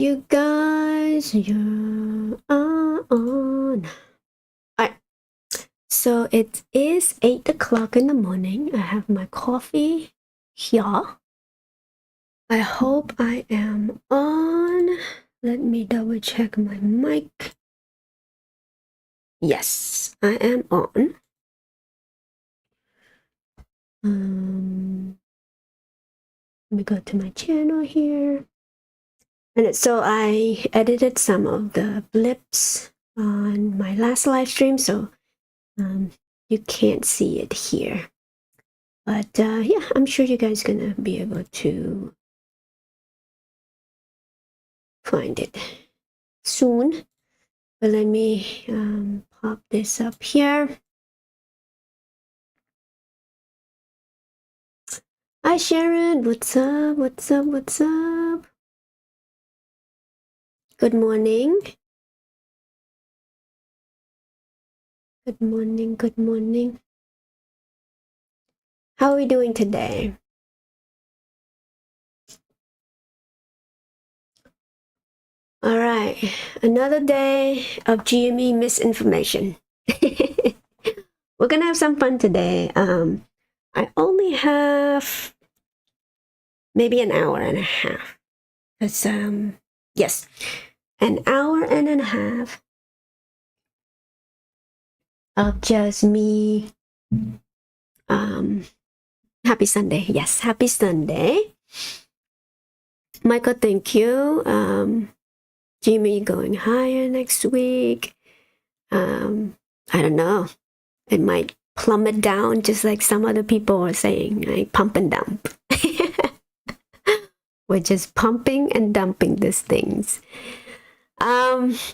You guys, you're on. Alright, so it is 8 o'clock in the morning. I have my coffee here. I hope I am on. Let me double check my mic. Yes, I am on. Let me go to my channel here. And so I edited some of the blips on my last live stream, so you can't see it here. But yeah, I'm sure you guys gonna be able to find it soon. But let me pop this up here. Hi Sharon, what's up? What's up? What's up? Good morning. Good morning. Good morning. How are we doing today? All right, another day of GME misinformation. We're gonna have some fun today. I only have maybe an hour and a half. Because, yes, an hour and a half of just me. Happy Sunday. Yes, happy Sunday. Michael, thank you. Jimmy going higher next week. I don't know. It might plummet down just like some other people are saying, like pump and dump. We're just pumping and dumping these things.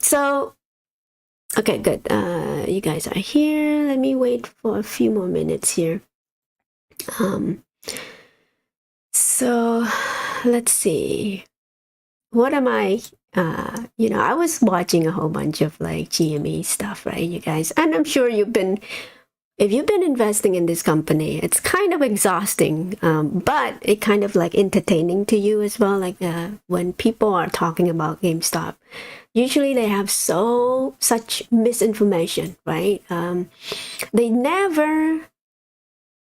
So, okay, good. You guys are here. Let me wait for a few more minutes here. So let's see. What am I? I was watching a whole bunch of like GME stuff, right, you guys? And I'm sure if you've been investing in this company, it's kind of exhausting, but it kind of like entertaining to you as well. Like when people are talking about GameStop, usually they have such misinformation, right? They never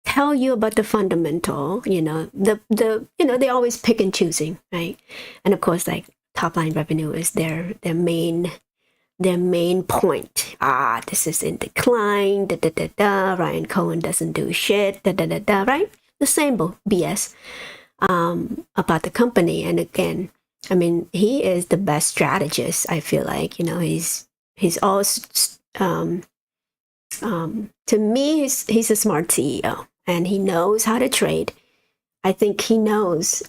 tell you about the fundamental, they always pick and choosing, right? And of course, like top line revenue is their main point. This is in decline, Ryan Cohen doesn't do shit, right? The same BS about the company. And again, I mean, he is the best strategist. I feel like, he's all to me, he's a smart CEO and he knows how to trade. I think he knows.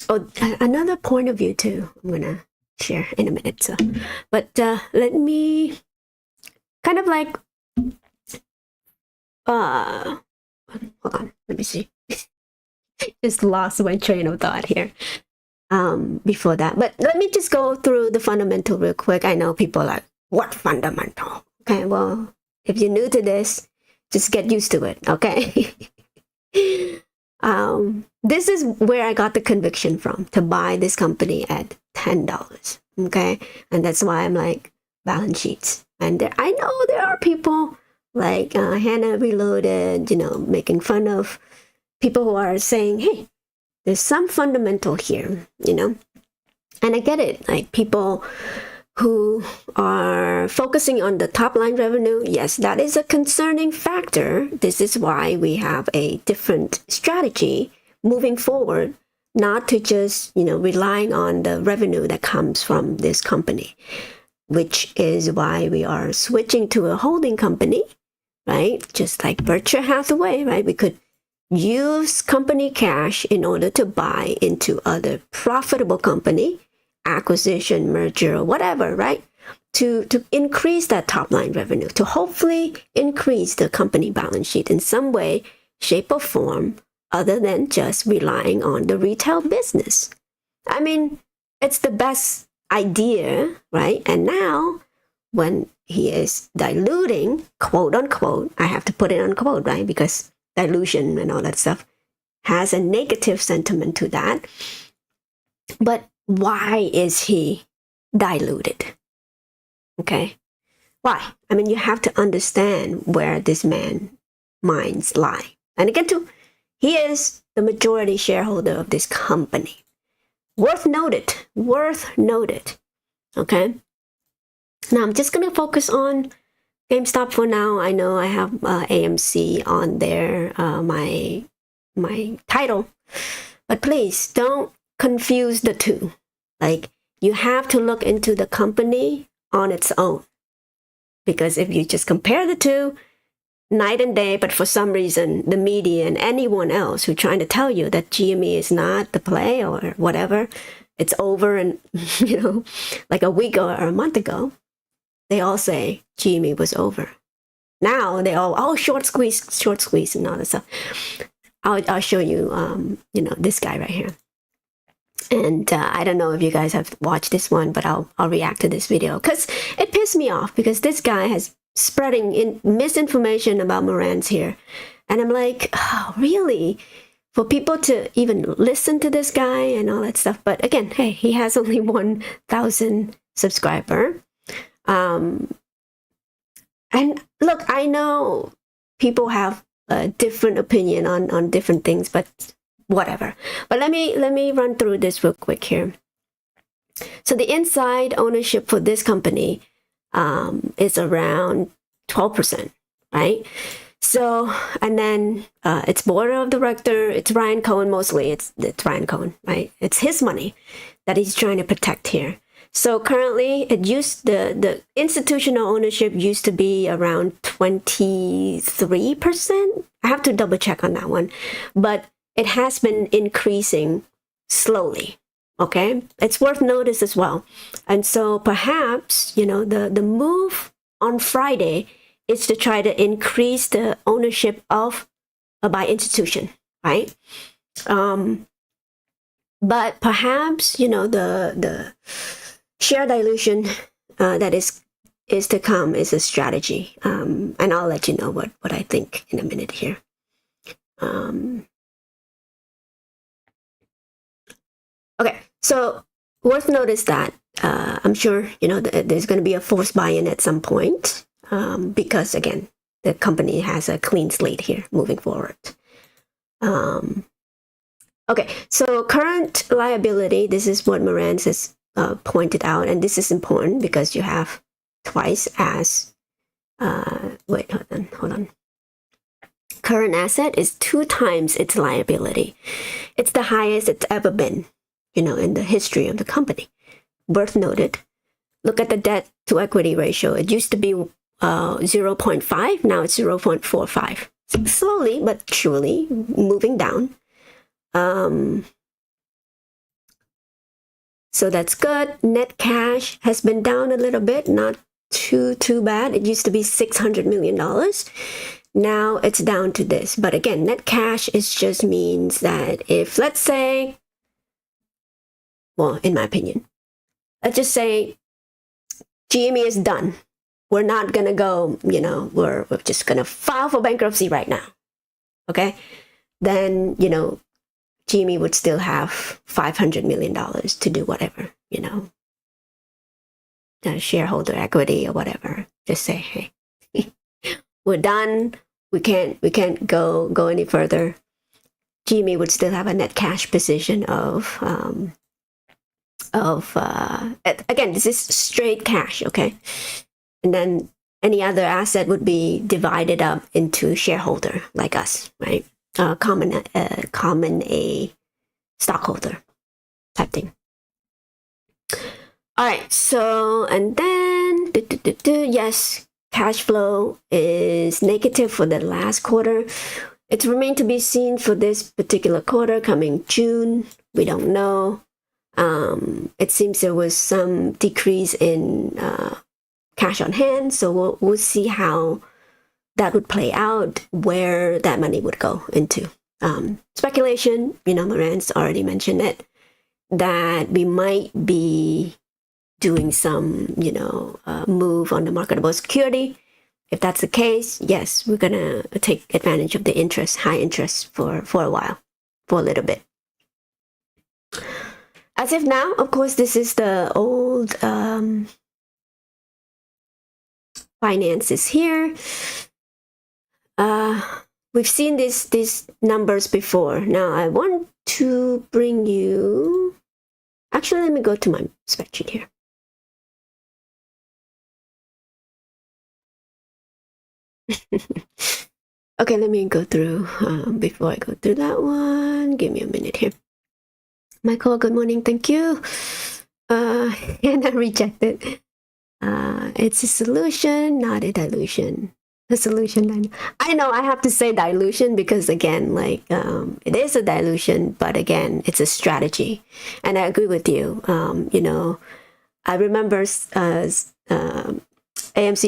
Another point of view too, I'm gonna share in a minute. So, but let me kind of like, hold on, let me see. Just lost my train of thought here. Before that, but let me just go through the fundamental real quick. I know people are like, what fundamental? Okay, well, if you're new to this, just get used to it, okay? This is where I got the conviction from to buy this company at $10, okay? And that's why I'm like, balance sheets. And I know there are people like Hannah Reloaded, making fun of people who are saying, hey, there's some fundamental here, and I get it. Like people who are focusing on the top line revenue, yes, that is a concerning factor. This is why we have a different strategy moving forward, not to just, relying on the revenue that comes from this company, which is why we are switching to a holding company, right? Just like Berkshire Hathaway, right? We could use company cash in order to buy into other profitable company, acquisition, merger, or whatever, right? To increase that top line revenue, to hopefully increase the company balance sheet in some way, shape, or form, other than just relying on the retail business. I mean, it's the best idea, right? And now, when he is diluting, quote unquote, I have to put it unquote, right? Because dilution and all that stuff has a negative sentiment to that. But why is he diluted? Okay. Why? I mean, you have to understand where this man's minds lie. And again, too, he is the majority shareholder of this company. Worth noted. Worth noted. Okay. Now I'm just gonna focus on GameStop for now. I know I have AMC on there, my title, but please don't confuse the two. Like, you have to look into the company on its own, because if you just compare the two, night and day, but for some reason the media and anyone else who's trying to tell you that GME is not the play or whatever, it's over, and like a week or a month ago, they all say GME was over. Now they all short squeeze, and all that stuff. I'll show you, this guy right here. And I don't know if you guys have watched this one, but I'll react to this video because it pissed me off, because this guy has spreading misinformation about Moran's here. And I'm like, oh, really? For people to even listen to this guy and all that stuff. But again, hey, he has only 1,000 subscriber. And look, I know people have a different opinion on different things, but whatever. But let me run through this real quick here. So the inside ownership for this company is around 12%, right? So, and then it's board of director, it's Ryan Cohen mostly. It's Ryan Cohen, right? It's his money that he's trying to protect here. So currently, the institutional ownership used to be around 23%. I have to double check on that one, but it has been increasing slowly. Okay, it's worth notice as well. And so perhaps, the move on Friday is to try to increase the ownership of by institution, right? But perhaps, the share dilution that is to come is a strategy. And I'll let you know what I think in a minute here. Okay, so worth notice that I'm sure there's going to be a forced buy-in at some point, because again, the company has a clean slate here moving forward. Okay, so current liability. This is what Moran has pointed out, and this is important because you have twice as. Wait, hold on. Current asset is 2 times its liability. It's the highest it's ever been, in the history of the company. Worth noted. Look at the debt to equity ratio. It used to be 0.5. Now it's 0.45. Slowly but surely moving down. So that's good. Net cash has been down a little bit. Not too bad. It used to be $600 million. Now it's down to this. But again, net cash just means that if, let's say, well, in my opinion, let's just say GME is done. We're not going to go, we're just going to file for bankruptcy right now. Okay? Then, GME would still have $500 million to do whatever, shareholder equity or whatever. Just say, hey, we're done. We can't go any further. GME would still have a net cash position of again, this is straight cash, okay? And then any other asset would be divided up into shareholder like us, right? Common a stockholder type thing. All right, so and then yes, cash flow is negative for the last quarter. It's remained to be seen for this particular quarter coming June. We don't know. It seems there was some decrease in cash on hand, so we'll see how that would play out, where that money would go into. Speculation, Moran's already mentioned it, that we might be doing some, move on the marketable security. If that's the case, yes, we're gonna take advantage of the high interest for a while, for a little bit. As if now, of course, this is the old finances here. We've seen these numbers before. Now I want to bring you. Actually, let me go to my spreadsheet here. Okay, let me go through. Before I go through that one, give me a minute here. Michael, good morning. Thank you. And I rejected. It's a solution, not a dilution. A solution. I know I have to say dilution because again, like it is a dilution, but again, it's a strategy. And I agree with you. You know, I remember AMC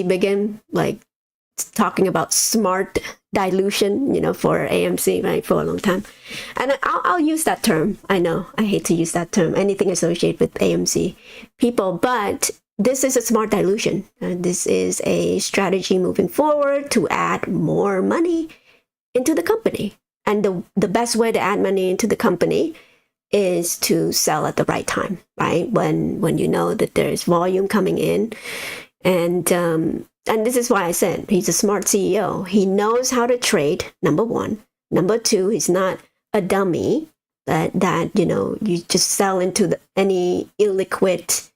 began like talking about smart dilution, you know, for AMC, right, for a long time. And I'll use that term. I know I hate to use that term, anything associated with AMC people, but this is a smart dilution. This is a strategy moving forward to add more money into the company. And the best way to add money into the company is to sell at the right time, right? When you know that there's volume coming in. And this is why I said he's a smart CEO. He knows how to trade, number one. Number two, he's not a dummy that you know, you just sell into any illiquid.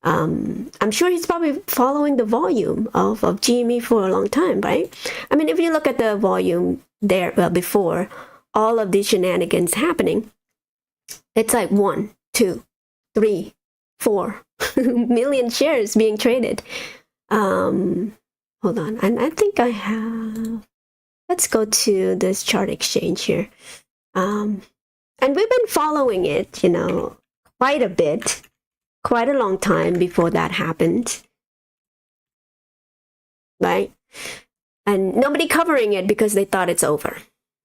I'm sure he's probably following the volume of GME for a long time, right? I mean, if you look at the volume there before all of these shenanigans happening, it's like 1, 2, 3, 4 million shares being traded. Hold on, and I think I have. Let's go to this chart exchange here, and we've been following it, you know, quite a bit. Quite a long time before that happened, right? And nobody covering it because they thought it's over,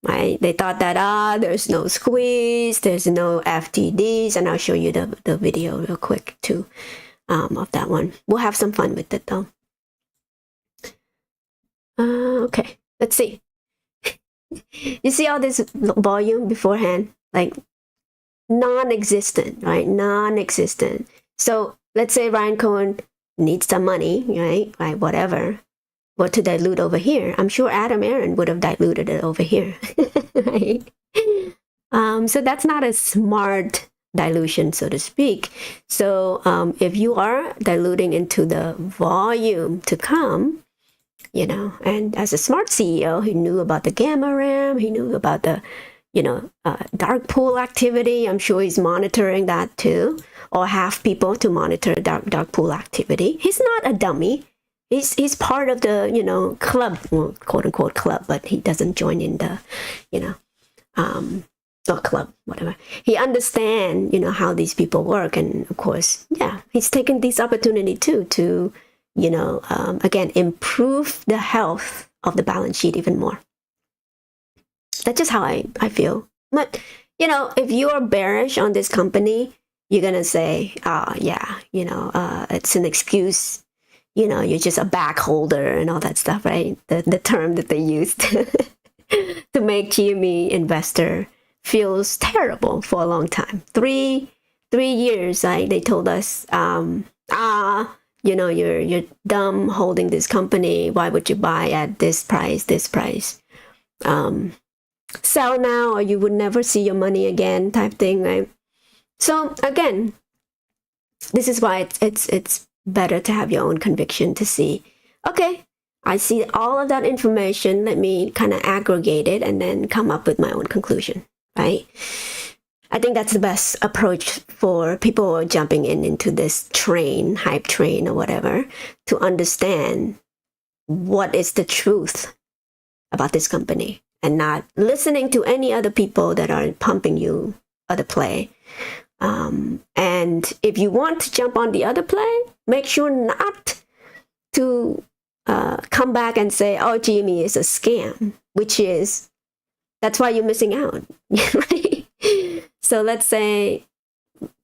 right? They thought that, there's no squeeze, there's no FTDs, and I'll show you the video real quick too of that one. We'll have some fun with it though. Okay, let's see. You see all this volume beforehand? Like non-existent, right? Non-existent. So let's say Ryan Cohen needs some money, right? Like whatever, what to dilute over here. I'm sure Adam Aaron would have diluted it over here, right? So that's not a smart dilution, so to speak. So if you are diluting into the volume to come, you know, and as a smart CEO, he knew about the gamma RAM, he knew about the, you know, dark pool activity. I'm sure he's monitoring that too, or have people to monitor dark pool activity. He's not a dummy. He's part of the, you know, club, well, quote unquote club, but he doesn't join in the, you know, or club, whatever. He understands, you know, how these people work, and of course, yeah, he's taken this opportunity too to, you know, again, improve the health of the balance sheet even more. That's just how I feel. But, you know, if you are bearish on this company, you're going to say, yeah, you know, it's an excuse. You know, you're just a back holder and all that stuff, right? The term that they used to make GME investor feels terrible for a long time. Three years, they told us, you know, you're dumb holding this company. Why would you buy at this price? Sell now or you would never see your money again type thing, right? So again, this is why it's better to have your own conviction to see, okay, I see all of that information, let me kind of aggregate it and then come up with my own conclusion, right? I think that's the best approach for people who are jumping into this train, hype train or whatever, to understand what is the truth about this company, and not listening to any other people that are pumping you other play. And if you want to jump on the other play, make sure not to come back and say, oh, GME is a scam, that's why you're missing out. Right? So let's say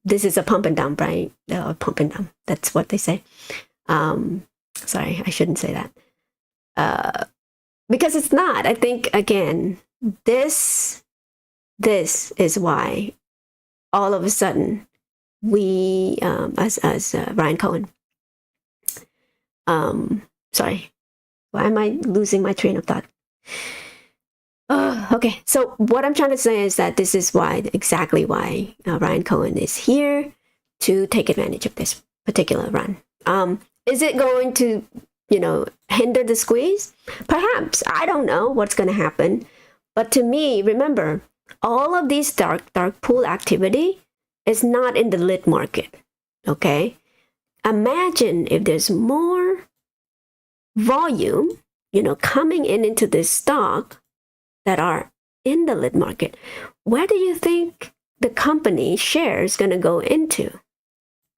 this is a pump and dump, right? Pump and dump, that's what they say. Sorry, I shouldn't say that. Because it's not. I think, again, this is why all of a sudden we as Ryan Cohen. Sorry, why am I losing my train of thought? Okay, so what I'm trying to say is that this is exactly why Ryan Cohen is here to take advantage of this particular run. Is it going to, hinder the squeeze? Perhaps. I don't know what's going to happen. But to me, remember, all of these dark pool activity is not in the lit market. Okay? Imagine if there's more volume, coming into this stock that are in the lit market. Where do you think the company share is going to go into?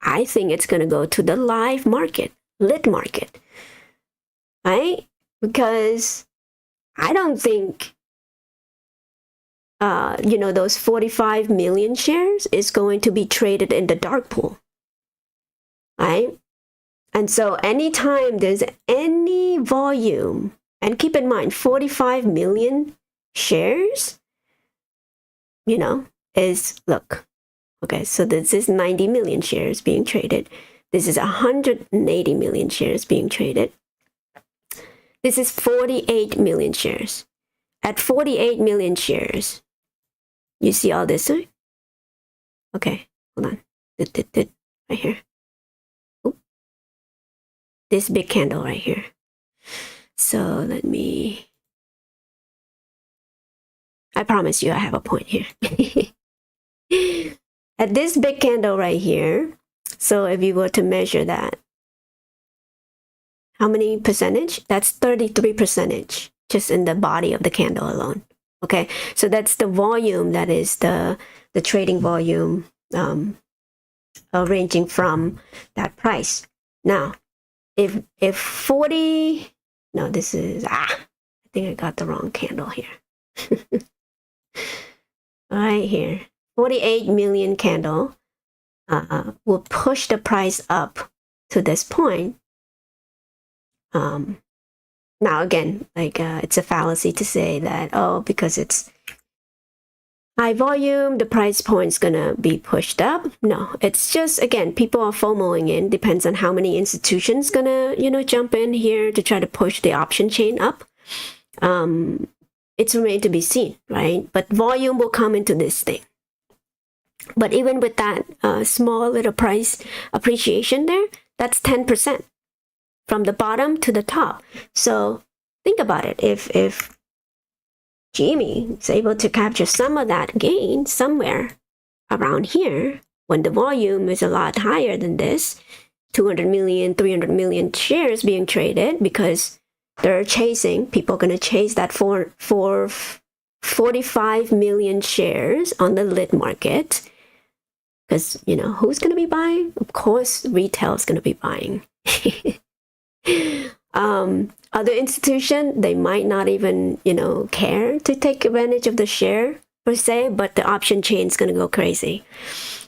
I think it's going to go to the live market, lit market, right? Because I don't think, those 45 million shares is going to be traded in the dark pool, right? And so anytime there's any volume, and keep in mind, 45 million shares, look, okay, so this is 90 million shares being traded. This is 180 million shares being traded. This is 48 million shares. At 48 million shares, you see all this? Okay, hold on. Right here. Oop. This big candle right here. So I promise you I have a point here. At this big candle right here, so if you were to measure that, how many percentage? That's 33% just in the body of the candle alone. Okay, so that's the volume, that is the trading volume ranging from that price. Now, if 40, no, this is, I think I got the wrong candle here. Right here, 48 million candle will push the price up to this point. Now again, it's a fallacy to say that, because it's high volume, the price point's gonna be pushed up. No, it's just, again, people are FOMOing in. Depends on how many institutions gonna, jump in here to try to push the option chain up. It's remained to be seen, right? But volume will come into this thing. But even with that small little price appreciation there, that's 10% from the bottom to the top. So think about it. If Jimmy is able to capture some of that gain somewhere around here, when the volume is a lot higher than this, 200 million, 300 million shares being traded, because they're chasing, people are going to chase that for 45 million shares on the lit market. Because, who's going to be buying? Of course, retail is going to be buying. Other institution, they might not even, care to take advantage of the share per se, but the option chain is going to go crazy.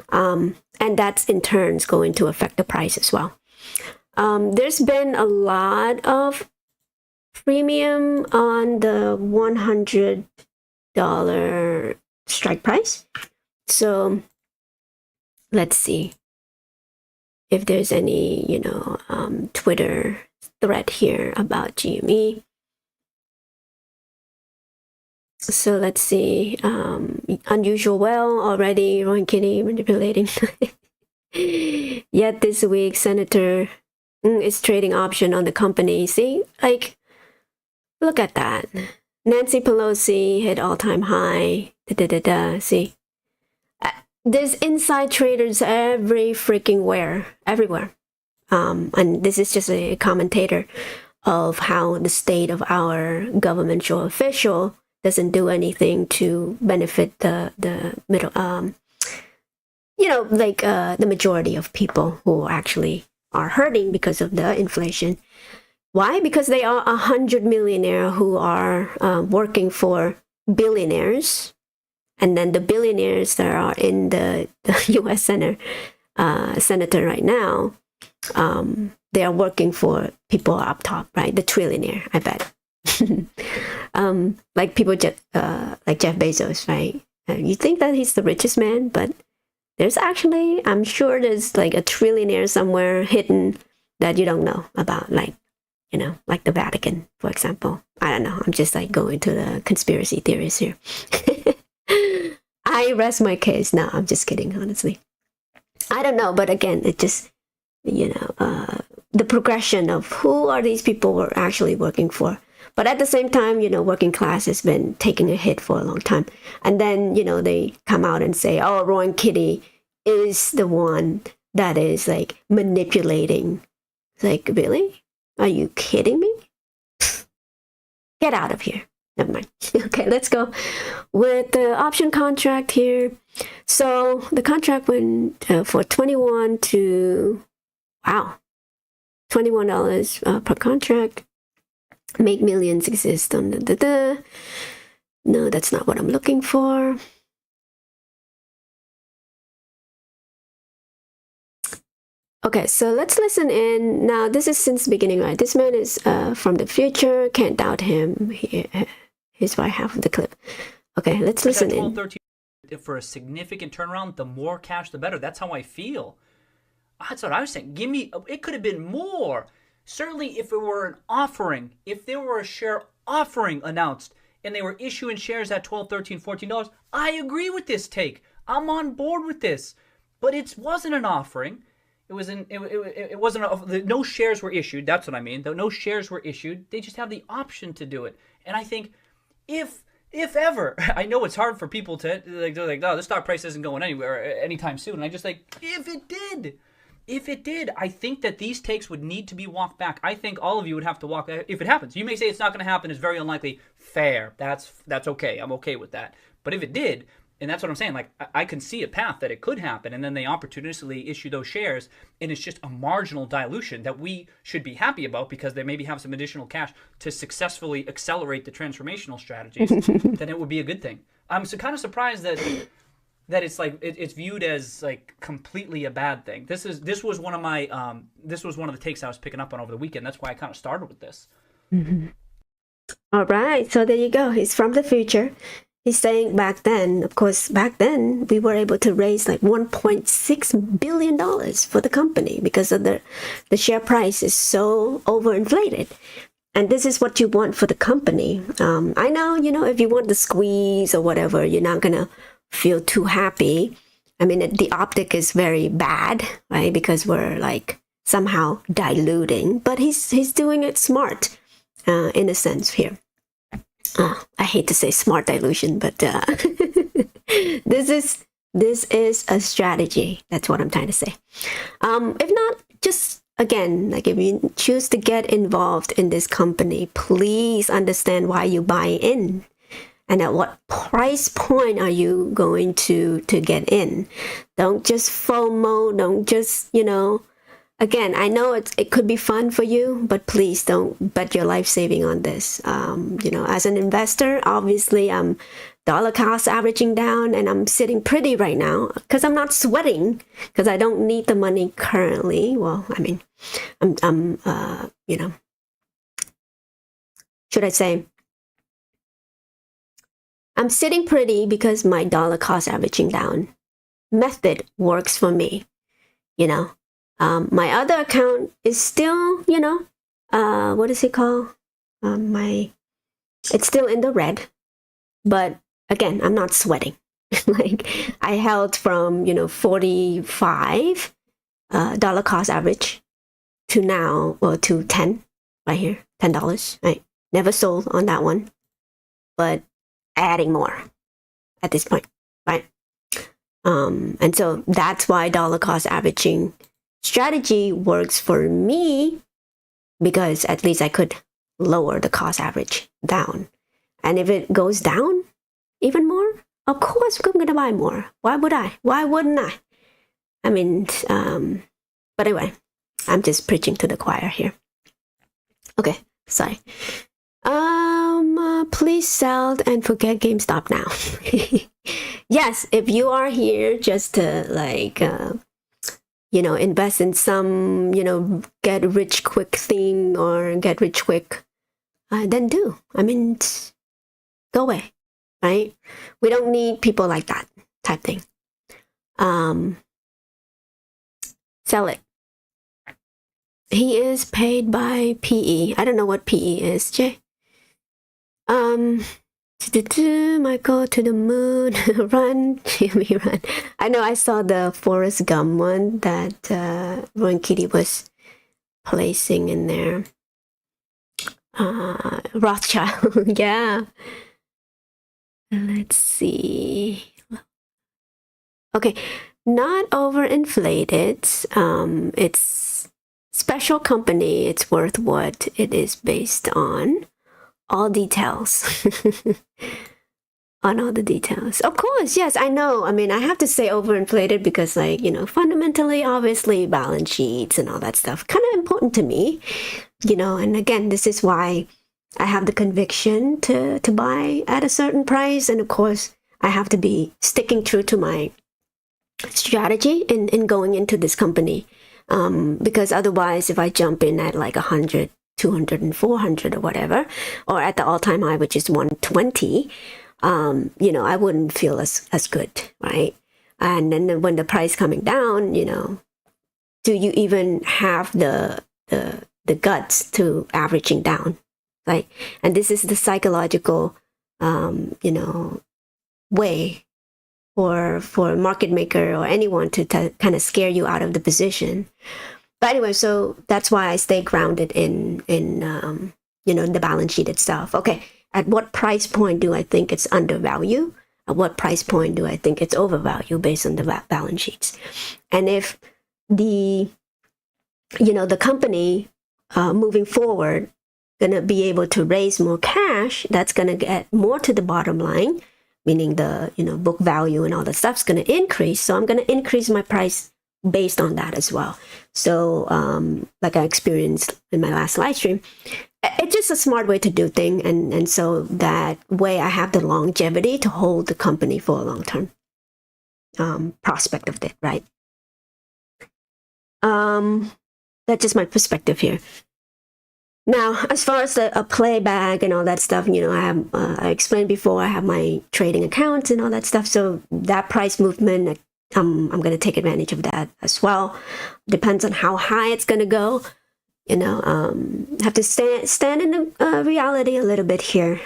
And that's in turn going to affect the price as well. There's been a lot of premium on the $100 strike price. So let's see if there's any, Twitter thread here about GME. So let's see. Unusual well already. Rowan Kitty manipulating. Yet this week, Senator is trading option on the company. See, look at that. Nancy Pelosi hit all-time high. See, there's inside traders everywhere. And this is just a commentator of how the state of our governmental official doesn't do anything to benefit the middle, the majority of people who actually are hurting because of the inflation. Why? Because they are 100 millionaires who are working for billionaires, and then the billionaires that are in the U.S. senator right now, they are working for people up top, right? The trillionaire, I bet. Like people like Jeff Bezos, right? You think that he's the richest man, but There's actually, I'm sure there's like a trillionaire somewhere hidden that you don't know about, like, like the Vatican, for example. I don't know. I'm just like going to the conspiracy theories here. I rest my case. No, I'm just kidding, honestly. I don't know, but again, it just, the progression of who are these people we're actually working for. But at the same time, working class has been taking a hit for a long time. And then, they come out and say, oh, Rowan Kitty is the one that is like manipulating. It's like, really? Are you kidding me? Get out of here. Never mind. Okay, let's go with the option contract here. So the contract went for 21 to, wow, $21 per contract. Make millions exist on the. No, that's not what I'm looking for. Okay, so let's listen in. Now, this is since the beginning, right? This man is from the future. Can't doubt him. Here's why half of the clip. Okay, let's listen in. 13 for a significant turnaround, the more cash, the better. That's how I feel. That's what I was saying. Give me, it could have been more. Certainly, if it were an offering, if there were a share offering announced and they were issuing shares at $12, $13, $14, I agree with this take. I'm on board with this. But it wasn't an offering. It wasn't. No shares were issued. That's what I mean. No shares were issued. They just have the option to do it. And I think, if ever, I know it's hard for people to like. They're like, no, the stock price isn't going anywhere anytime soon. And I just like, if it did, I think that these takes would need to be walked back. I think all of you would have to walk back if it happens. You may say it's not going to happen. It's very unlikely. Fair. That's okay. I'm okay with that. But if it did, and that's what I'm saying, like I can see a path that it could happen, and then they opportunistically issue those shares, and it's just a marginal dilution that we should be happy about because they maybe have some additional cash to successfully accelerate the transformational strategies, then it would be a good thing. I'm kind of surprised that it's like it's viewed as like completely a bad thing. This was one of the takes I was picking up on over the weekend. That's why I kind of started with this. Mm-hmm. All right, so there you go. He's from the future. He's saying back then, of course, we were able to raise like $1.6 billion for the company because of the share price is so overinflated. And this is what you want for the company. I know, if you want the squeeze or whatever, you're not going to feel too happy. I mean, the optic is very bad, right? Because we're like somehow diluting, but he's doing it smart in a sense here. I hate to say smart dilution, but this is a strategy. That's what I'm trying to say. If not, just again, like if you choose to get involved in this company, please understand why you buy in and at what price point are you going to get in. Don't just FOMO. Don't just, Again, I know it could be fun for you, but please don't bet your life saving on this. As an investor, obviously I'm dollar cost averaging down and I'm sitting pretty right now because I'm not sweating because I don't need the money currently. Well, I mean, I'm should I say, I'm sitting pretty because my dollar cost averaging down method works for me, My other account is still, what is it called? It's still in the red, but again, I'm not sweating. Like I held from, 45 dollar cost average to now, or to 10 right here, $10, right? Never sold on that one, but adding more at this point, right? And so that's why dollar cost averaging strategy works for me because at least I could lower the cost average down. And if it goes down even more, of course I'm going to buy more. Why would I? Why wouldn't I? I mean, but anyway, I'm just preaching to the choir here. Okay, sorry. Please sell and forget GameStop now. Yes, if you are here just to like, invest in some, get rich quick thing or get rich quick, then do. I mean, go away, right? We don't need people like that type thing. sell it. He is paid by PE. I don't know what PE is, Jay. Michael to the moon, run, Jimmy, run. I know I saw the Forrest Gump one that Rowan Kitty was placing in there. Rothschild, yeah. Let's see. Okay, not overinflated. It's special company. It's worth what it is based on. All details. On all the details. Of course, yes, I know. I mean, I have to say overinflated because, like, fundamentally, obviously, balance sheets and all that stuff kind of important to me, and again, this is why I have the conviction to buy at a certain price. And of course, I have to be sticking true to my strategy in going into this company. Because otherwise, if I jump in at like 100, 200 and 400 or whatever, or at the all-time high, which is 120, I wouldn't feel as good, right? And then when the price coming down, do you even have the guts to averaging down, right? And this is the psychological, way for a market maker or anyone to kind of scare you out of the position. But anyway, so that's why I stay grounded in the balance sheet itself. Okay, at what price point do I think it's undervalued? At what price point do I think it's overvalued based on the balance sheets? And if the company moving forward gonna be able to raise more cash, that's gonna get more to the bottom line, meaning the book value and all that stuff's gonna increase. So I'm gonna increase my price based on that as well. So like I experienced in my last live stream, it's just a smart way to do things, and so that way I have the longevity to hold the company for a long term prospect of it, right? That's just my perspective here. Now, as far as a playback and all that stuff, I have I explained before, I have my trading accounts and all that stuff. So that price movement, I'm going to take advantage of that as well. Depends on how high it's going to go. Have to stand in the reality a little bit here,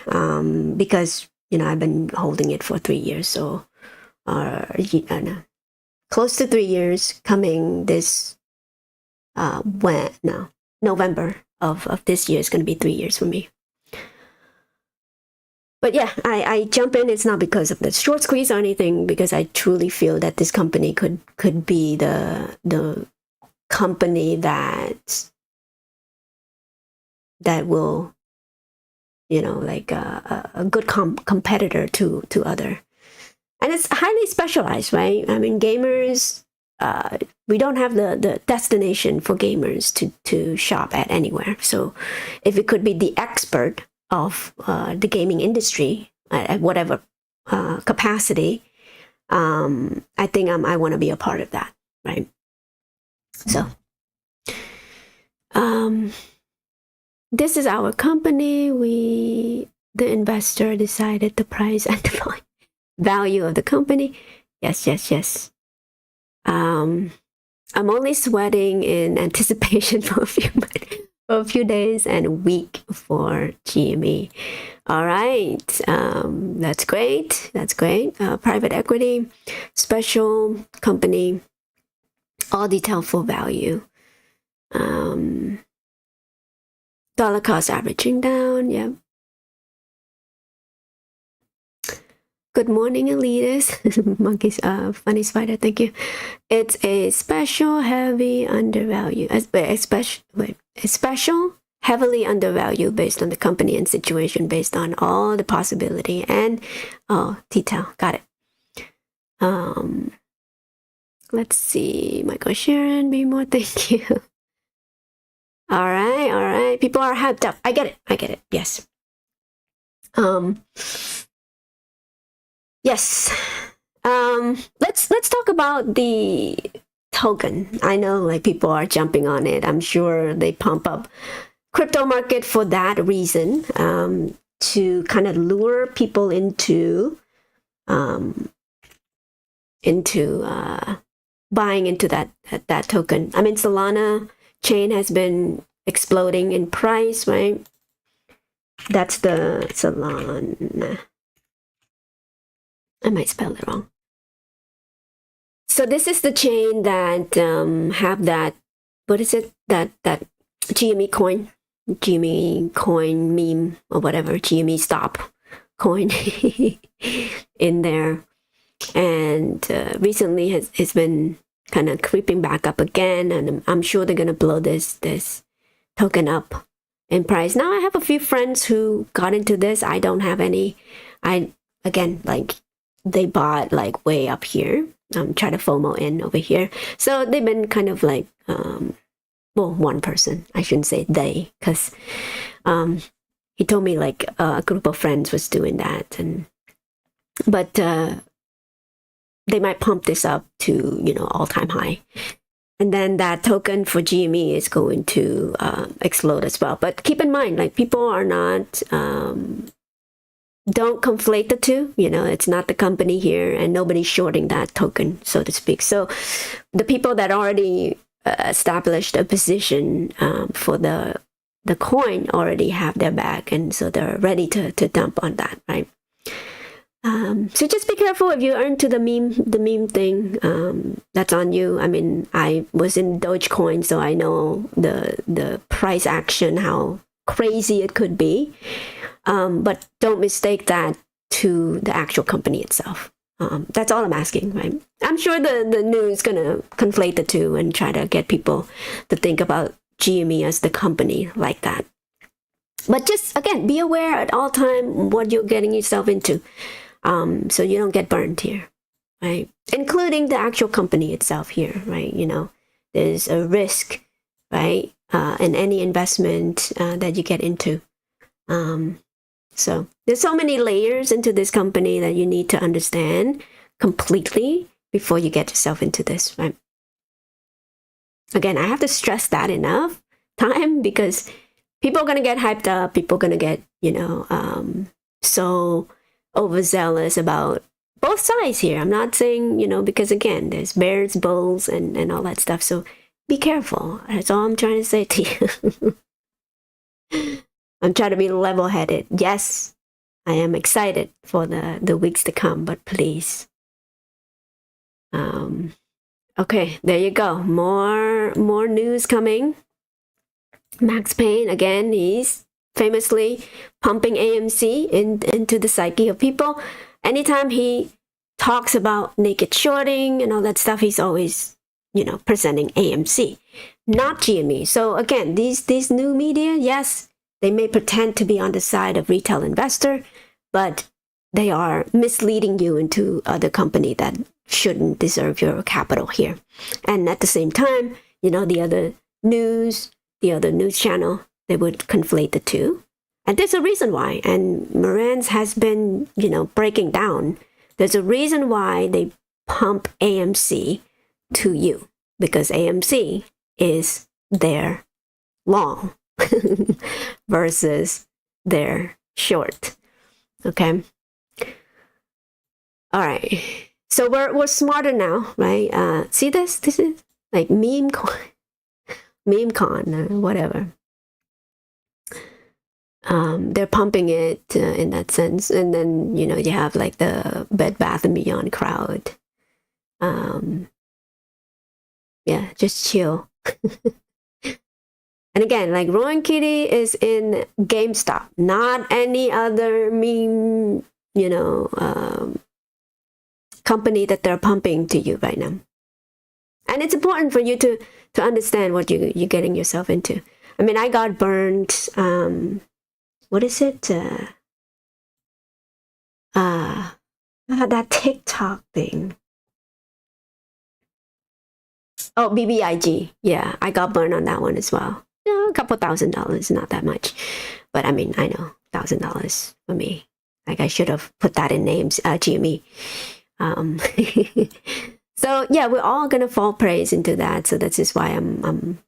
because I've been holding it for 3 years, so close to 3 years. Coming this November of this year is going to be 3 years for me. But yeah, I jump in. It's not because of the short squeeze or anything, because I truly feel that this company could be the company that will, like a good competitor to other. And it's highly specialized, right? I mean, gamers, we don't have the destination for gamers to shop at anywhere. So if it could be the expert of the gaming industry at whatever capacity, I think I want to be a part of that, right? So this is our company. The investor decided the price and the value of the company. Yes. I'm only sweating in anticipation for a few days and a week for GME. All right, that's great. Private equity, special company, all detailed full value. Dollar cost averaging down. Yep. Good morning, elitists. Monkeys, funny spider, thank you. It's a special, heavy, undervalued. A special, heavily undervalued based on the company and situation, based on all the possibility and detail. Got it. Let's see. Michael Sharon, be more. Thank you. All right. People are hyped up. I get it. Yes. Yes. Let's talk about the token. I know like people are jumping on it. I'm sure they pump up crypto market for that reason, to kind of lure people into into buying into that token. I mean, Solana chain has been exploding in price, right? That's the Solana. I might spell it wrong. So this is the chain that have that, what is it? That GME coin meme or whatever, GME stop coin in there. And recently it's been kind of creeping back up again, and I'm sure they're gonna blow this token up in price. Now I have a few friends who got into this. I don't have any. Again, like, they bought like way up here. Try to FOMO in over here. So they've been kind of like, well, one person. I shouldn't say they, because he told me like a group of friends was doing that, but they might pump this up to, all-time high. And then that token for GME is going to explode as well. But keep in mind, like, people are not, don't conflate the two. It's not the company here, and nobody's shorting that token, so to speak. So the people that already established a position for the coin already have their back, and so they're ready to dump on that, right? So just be careful if you're into the meme thing. That's on you. I mean, I was in Dogecoin, so I know the price action, how crazy it could be. But don't mistake that to the actual company itself. That's all I'm asking, right? I'm sure the news is gonna conflate the two and try to get people to think about GME as the company like that. But just, again, be aware at all time what you're getting yourself into. So you don't get burned here, right? Including the actual company itself here, right? There's a risk, right? In any investment that you get into. So there's so many layers into this company that you need to understand completely before you get yourself into this, right? Again, I have to stress that enough time, because people are going to get hyped up. People are going to get, so overzealous about both sides here. I'm not saying, because again, there's bears, bulls, and all that stuff. So be careful. That's all I'm trying to say to you. I'm trying to be level-headed. Yes, I am excited for the weeks to come, but please. Okay, there you go. More news coming. Max Payne, again, he's famously pumping AMC into the psyche of people. Anytime he talks about naked shorting and all that stuff, he's always, presenting AMC, not GME. So again, these new media, yes, they may pretend to be on the side of retail investor, but they are misleading you into other company that shouldn't deserve your capital here. And at the same time, the other news channel, they would conflate the two. And there's a reason why. And Moran's has been, breaking down. There's a reason why they pump AMC to you, because AMC is their long versus their short. Okay. All right. So we're smarter now, right? See this? This is like meme con or whatever. They're pumping it in that sense, and then you have like the Bed Bath and Beyond crowd. Yeah, just chill. And again, like, Rowan Kitty is in GameStop, not any other meme, company that they're pumping to you right now. And it's important for you to understand what you're getting yourself into. I mean, I got burned. What is it? That TikTok thing. Oh, BBIG. Yeah, I got burned on that one as well. A couple $1,000, not that much. But I mean, I know, $1,000 for me. Like, I should have put that in names, GME. So yeah, we're all gonna fall prey into that. So that's just why I'm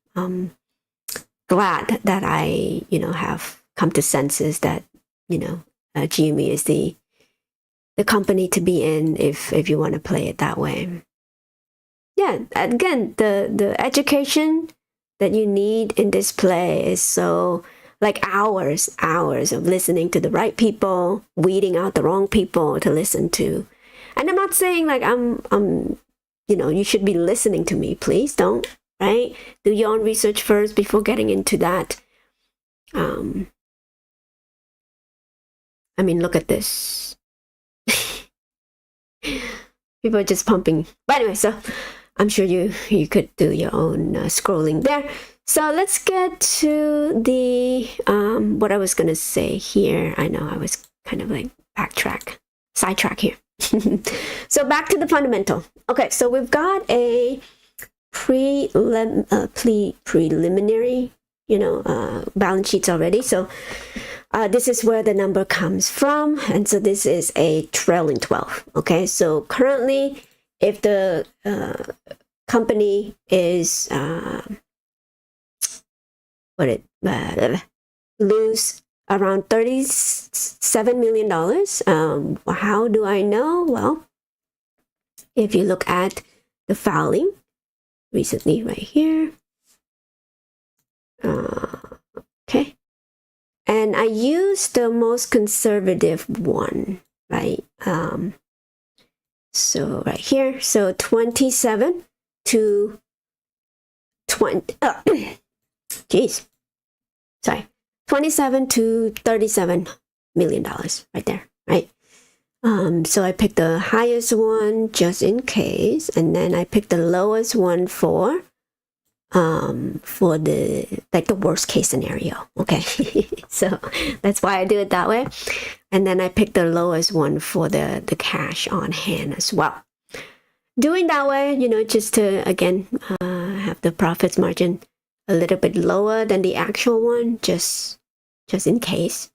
glad that I have come to senses that GME is the the company to be in if you want to play it that way. Yeah, again, the education that you need in this play is so like hours of listening to the right people, weeding out the wrong people to listen to. And I'm not saying like I'm you should be listening to me. Please don't, right? Do your own research first before getting into that. I mean, look at this. People are just pumping. But anyway, so I'm sure you could do your own scrolling there. So let's get to the what I was gonna say here. I know I was kind of like sidetrack here. So back to the fundamental. Okay, so we've got a preliminary, balance sheets already. So this is where the number comes from, and so this is a trailing 12. Okay, so currently, if the company is lose around $37 million. How do I know? Well, if you look at the filing recently right here. Okay. And I use the most conservative one, right? So right here, so 27 to 20, geez, sorry, 27 to $37 million right there, right? So I picked the highest one just in case, and then I picked the lowest one for the worst case scenario. Okay. So that's why I do it that way. And then I picked the lowest one for the cash on hand as well. Doing that way, just to again have the profits margin a little bit lower than the actual one, just in case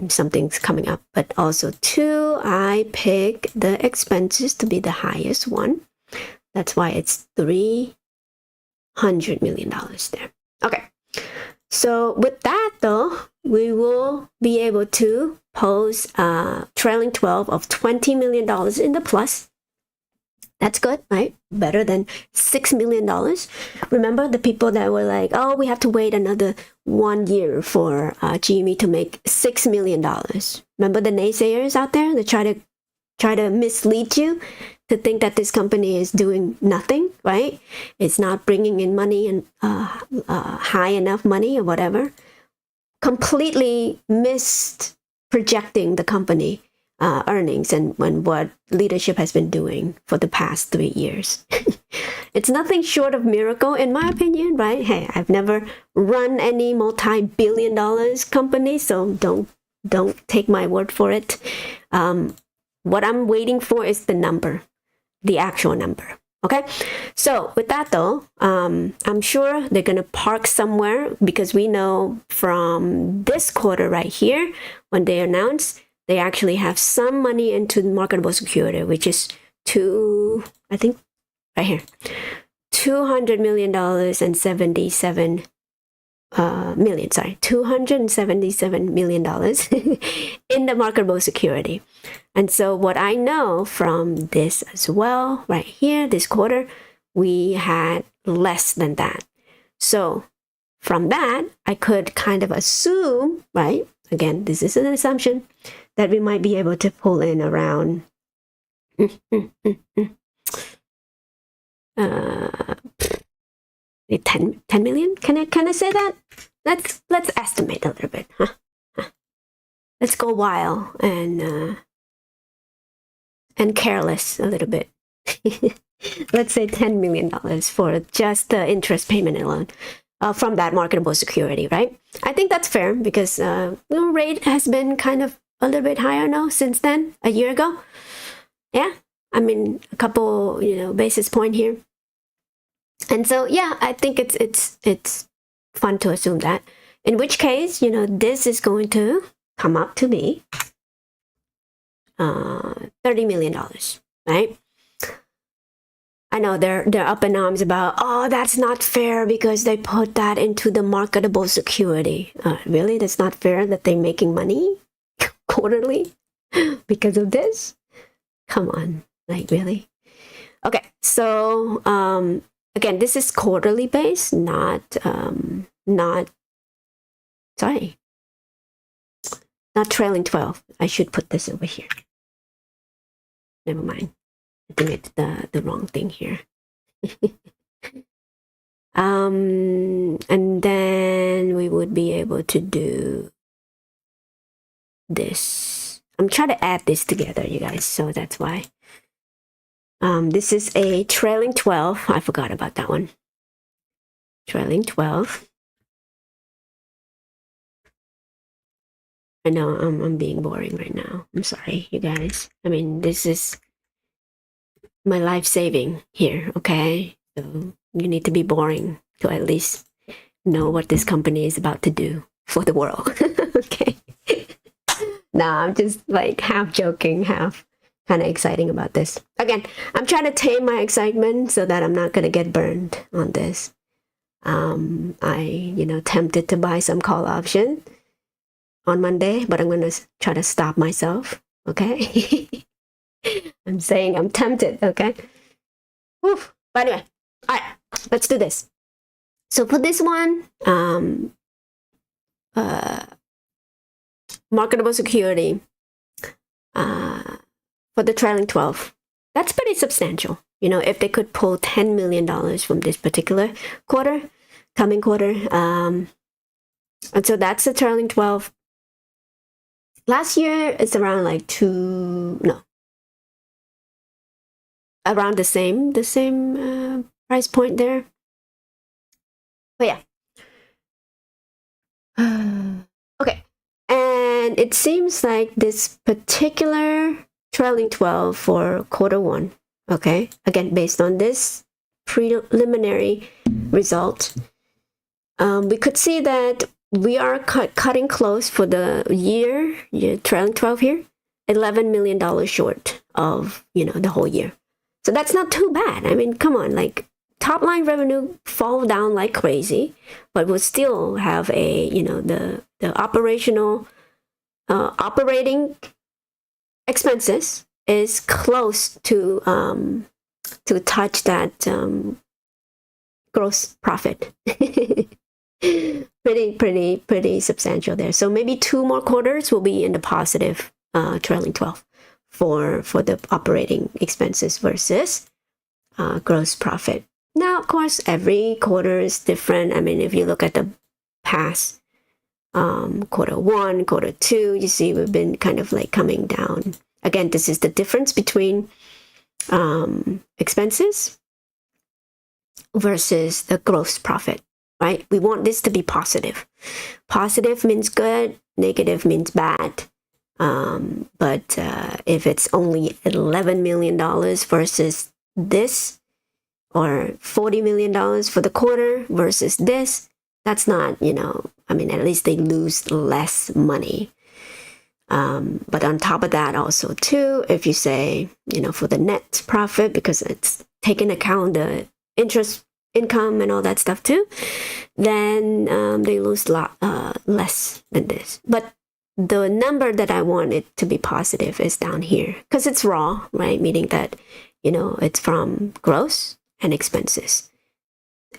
something's coming up. But also too, I pick the expenses to be the highest one. That's why it's $300 million there. Okay. So with that though, we will be able to post trailing 12 of $20 million in the plus. That's good, right? Better than $6 million. Remember the people that were like, oh, we have to wait another 1 year for GME to make $6 million. Remember the naysayers out there that try to mislead you to think that this company is doing nothing, right? It's not bringing in money and high enough money or whatever. Completely missed projecting the company earnings and what leadership has been doing for the past 3 years. It's nothing short of miracle, in my opinion, right? Hey, I've never run any multi-billion dollars company, so don't take my word for it. What I'm waiting for is the number, the actual number. Okay, so with that though, I'm sure they're gonna park somewhere, because we know from this quarter right here, when they announce, they actually have some money into marketable security, which is I think right here, $200 million and 77 million, sorry, $277 million in the marketable security. And so what I know from this as well, right here, this quarter, we had less than that. So from that, I could kind of assume, right? Again, this is an assumption, that we might be able to pull in around $10 million. Can I say that? Let's estimate a little bit. Huh? Let's go wild and careless a little bit. Let's say $10 million for just the interest payment alone from that marketable security, right? I think that's fair, because the rate has been kind of a little bit higher now since then, a year ago. Yeah, I mean, a couple, basis point here. And so, yeah, I think it's fun to assume that. In which case, this is going to come up to be $30 million, right? I know they're up in arms about, oh, that's not fair because they put that into the marketable security. Really? That's not fair that they're making money quarterly? because of this. Come on, like really? Okay, so again, this is quarterly based, not sorry, not trailing 12. I should put this over here. Never mind. I think it's the wrong thing here. And then we would be able to do this. I'm trying to add this together, you guys, so that's why. This is a trailing 12. I forgot about that one. Trailing 12. I know I'm being boring right now. I'm sorry, you guys. I mean, this is my life saving here, okay? So you need to be boring to at least know what this company is about to do for the world. Okay. Nah, I'm just like half joking, half kind of exciting about this. Again, I'm trying to tame my excitement so that I'm not going to get burned on this. Tempted to buy some call option on Monday, but I'm going to try to stop myself. Okay. I'm saying I'm tempted. Okay. Oof. But anyway, all right, let's do this. So for this one, marketable security, for the trailing 12, that's pretty substantial. You know, if they could pull $10 million from this particular coming quarter. And so that's the trailing 12. Last year, it's around like around the same price point there. But yeah. Okay. And it seems like this particular trailing 12 for quarter one, okay, again, based on this preliminary result, we could see that we are cutting close for the year trailing 12 here, $11 million short of, the whole year. So that's not too bad. I mean, come on, like top line revenue fall down like crazy, but we'll still have the operational operating expenses is close to touch that gross profit. pretty substantial there. So maybe 2 more quarters will be in the positive trailing 12 for the operating expenses versus gross profit. Now, of course, every quarter is different. I mean, if you look at the past quarter 1, quarter 2, you see we've been kind of like coming down. Again, this is the difference between expenses versus the gross profit, right? We want this to be positive. Positive means good, negative means bad. But if it's only $11 million versus this, or $40 million for the quarter versus this, that's not, I mean, at least they lose less money. But on top of that also too, if you say, for the net profit, because it's taking account the interest income and all that stuff too, then they lose a lot less than this. But the number that I want it to be positive is down here because it's raw, right? Meaning that, it's from gross and expenses.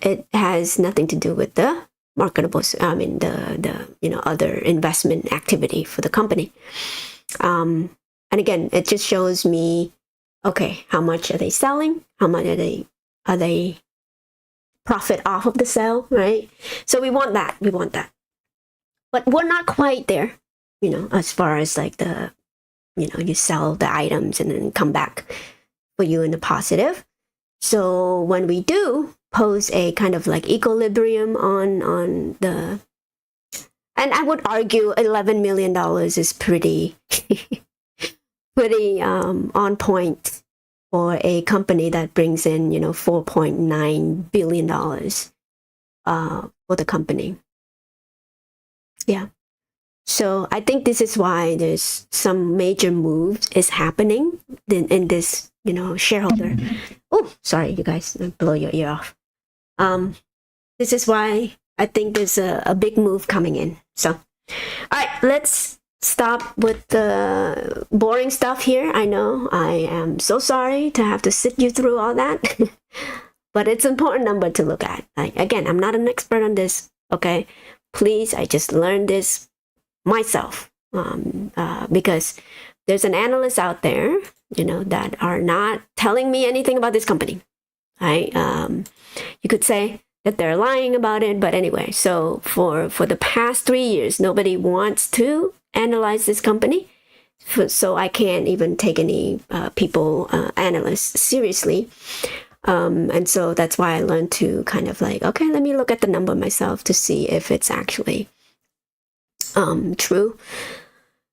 It has nothing to do with the marketable, the other investment activity for the company. And again, it just shows me, okay, how much are they selling? How much are they profit off of the sale, right? So we want that. But we're not quite there, as far as like the, you sell the items and then come back for you in the positive. So when we do pose a kind of like equilibrium on the, and I would argue $11 million is pretty on point for a company that brings in $4.9 billion for the company. Yeah. So I think this is why there's some major moves is happening in this, shareholder. Oh, sorry, you guys, blow your ear off. This is why I think there's a big move coming in. So, all right, let's stop with the boring stuff here. I know I am so sorry to have to sit you through all that, but it's an important number to look at. Like, again, I'm not an expert on this. Okay, please, I just learned this myself because there's an analyst out there, that are not telling me anything about this company. Right? You could say that they're lying about it, but anyway. So for the past 3 years, nobody wants to analyze this company, so I can't even take any analysts seriously. And so that's why I learned to kind of like, okay, let me look at the number myself to see if it's actually true.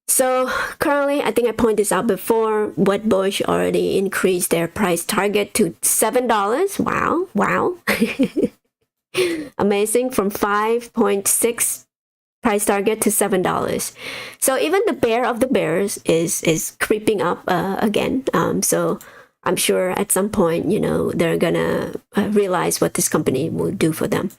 So currently, I think I pointed this out before, Wedbush already increased their price target to $7. Wow. Amazing. From 5.6 price target to $7. So even the bear of the bears is creeping up again. So I'm sure at some point, they're gonna realize what this company will do for them.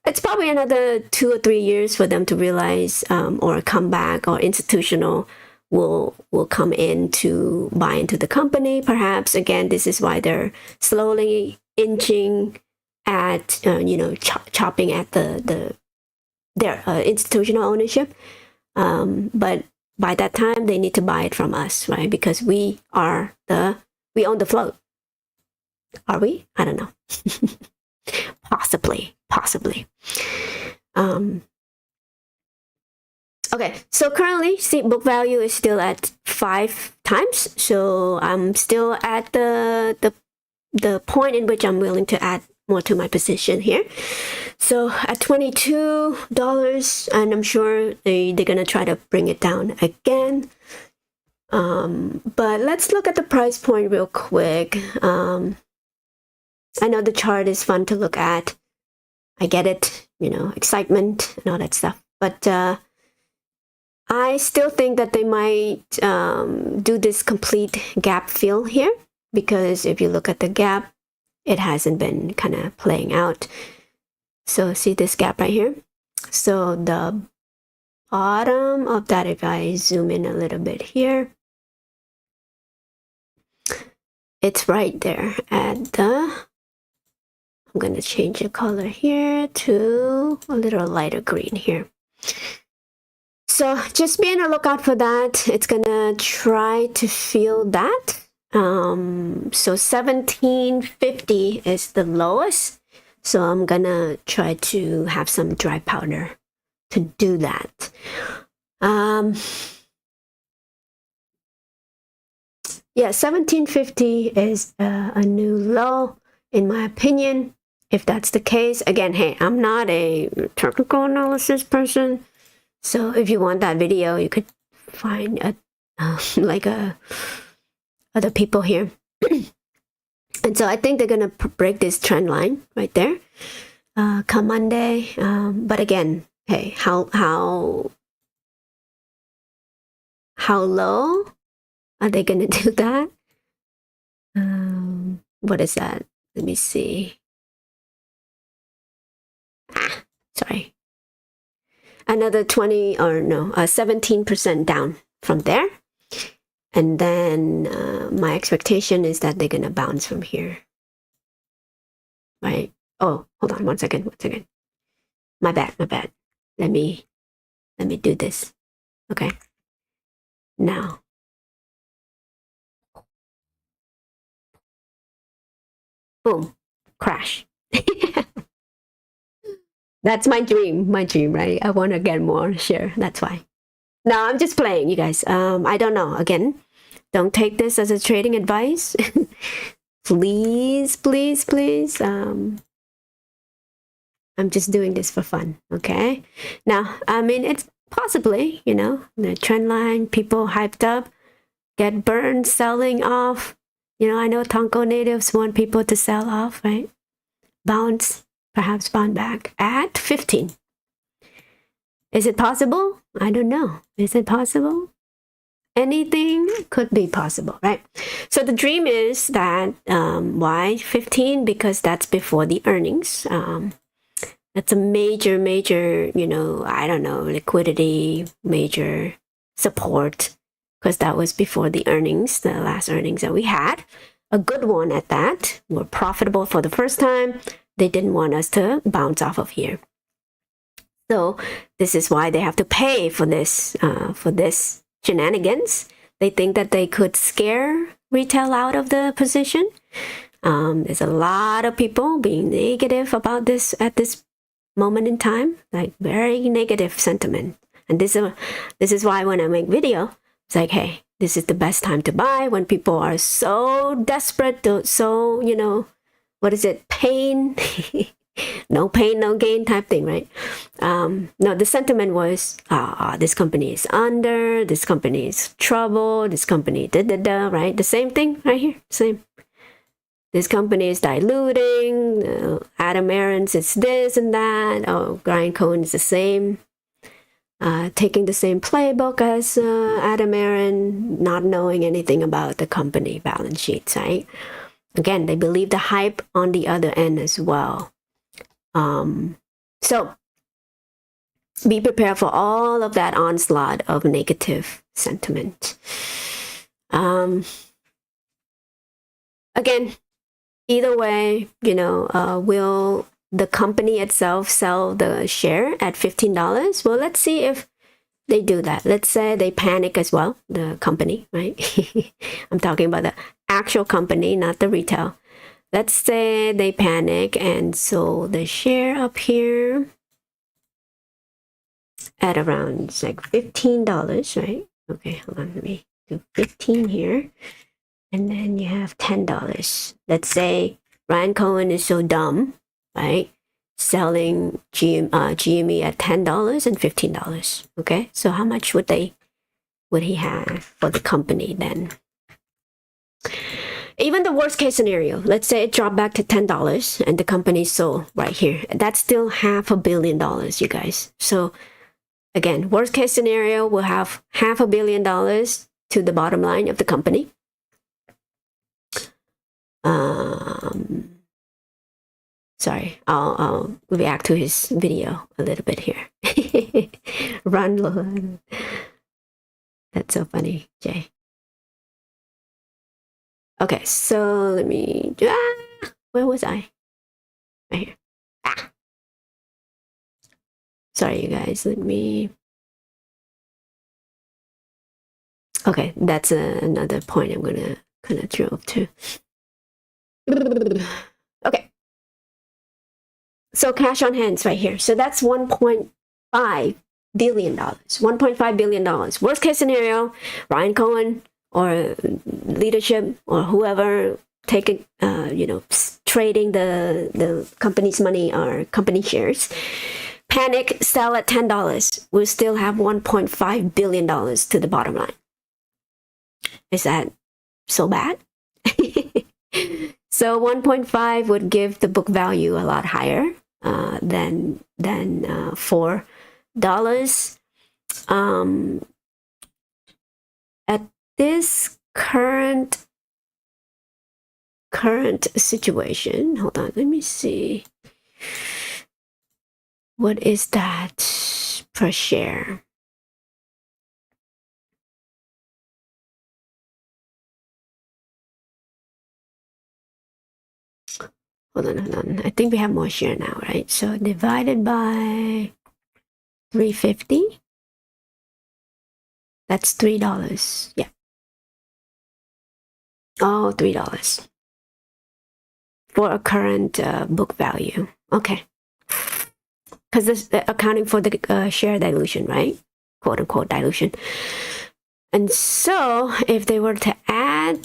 It's probably another 2 or 3 years for them to realize, or come back, or institutional will come in to buy into the company. Perhaps again, this is why they're slowly inching at, chopping at their institutional ownership. But by that time, they need to buy it from us, right? Because we own the float. Are we? I don't know. Possibly. Okay, so currently, book value is still at 5 times. So I'm still at the point in which I'm willing to add more to my position here. So at $22, and I'm sure they're gonna try to bring it down again. But let's look at the price point real quick. I know the chart is fun to look at. I get it, excitement and all that stuff. But I still think that they might do this complete gap fill here, because if you look at the gap, it hasn't been kind of playing out. So see this gap right here? So the bottom of that, if I zoom in a little bit here, it's right there at I'm going to change the color here to a little lighter green here. So just be on the lookout for that. It's going to try to feel that. So 1750 is the lowest. So I'm going to try to have some dry powder to do that. Yeah, 1750 is a new low, in my opinion. If that's the case, again, hey, I'm not a technical analysis person. So if you want that video, you could find other people here. And so I think they're gonna break this trend line right there come Monday. But again, hey, how low are they gonna do that? What is that? Let me see. Sorry. Another 17% down from there. And then my expectation is that they're gonna bounce from here. Right? Oh, hold on, one second. My bad. Let me do this. Okay. Now. Boom. Crash. That's my dream, right? I want to get more share. That's why. No, I'm just playing, you guys. I don't know. Again, don't take this as a trading advice. Please. I'm just doing this for fun, okay? Now, I mean, it's possibly, the trend line, people hyped up, get burned, selling off. I know Tonko natives want people to sell off, right? Bounce, perhaps bounce back at 15. Is it possible? I don't know. Is it possible? Anything could be possible, right? So the dream is that, why 15? Because that's before the earnings. That's a major, I don't know, liquidity, major support, because that was before the earnings, the last earnings that we had. A good one at that. We're profitable for the first time. They didn't want us to bounce off of here. So this is why they have to pay for this shenanigans. They think that they could scare retail out of the position. There's a lot of people being negative about this at this moment in time, like very negative sentiment. And this is why when I make video, it's like, hey, this is the best time to buy when people are so desperate, so, you know, what is it, pain, no pain, no gain type thing, right? No, the sentiment was, this company is under, this company is trouble, this company right? The same thing right here, same. This company is diluting, Adam Aarons is this and that, oh, Ryan Cohen is the same. Taking the same playbook as Adam Aaron, not knowing anything about the company balance sheets, right? Again, they believe the hype on the other end as well. So be prepared for all of that onslaught of negative sentiment. Again, either way, you know, will the company itself sell the share at $15? Well, let's see if they do that. Let's say they panic as well, the company, right? I'm talking about the actual company, not the retail. Let's say they panic and sold the share up here at around, it's like $15, right? Okay, hold on, let me do 15 here. And then you have $10. Let's say Ryan Cohen is so dumb, right? Selling GME at $10 and $15. Okay, so how much would he have for the company then? Even the worst case scenario, let's say it dropped back to $10 and the company sold right here. That's still $500 million, you guys. So again, worst case scenario, we'll have $500 million to the bottom line of the company. Sorry, I'll react to his video a little bit here. Run, Lord. That's so funny, Jay. Okay, so let me, where was I? Right here. Sorry, you guys, let me, okay, that's another point I'm gonna kind of drove to. Okay. So cash on hands right here. So that's $1.5 billion. $1.5 billion. Worst case scenario, Ryan Cohen or leadership or whoever taking, trading the company's money or company shares, panic, sell at $10. We'll still have $1.5 billion to the bottom line. Is that so bad? So 1.5 would give the book value a lot higher than $4. At this current situation, hold on, let me see. What is that per share? Hold on. I think we have more share now, right? So divided by 350. That's $3. Yeah. Oh, $3 for a current book value. Okay. Because this accounting for the share dilution, right? Quote unquote dilution. And so if they were to add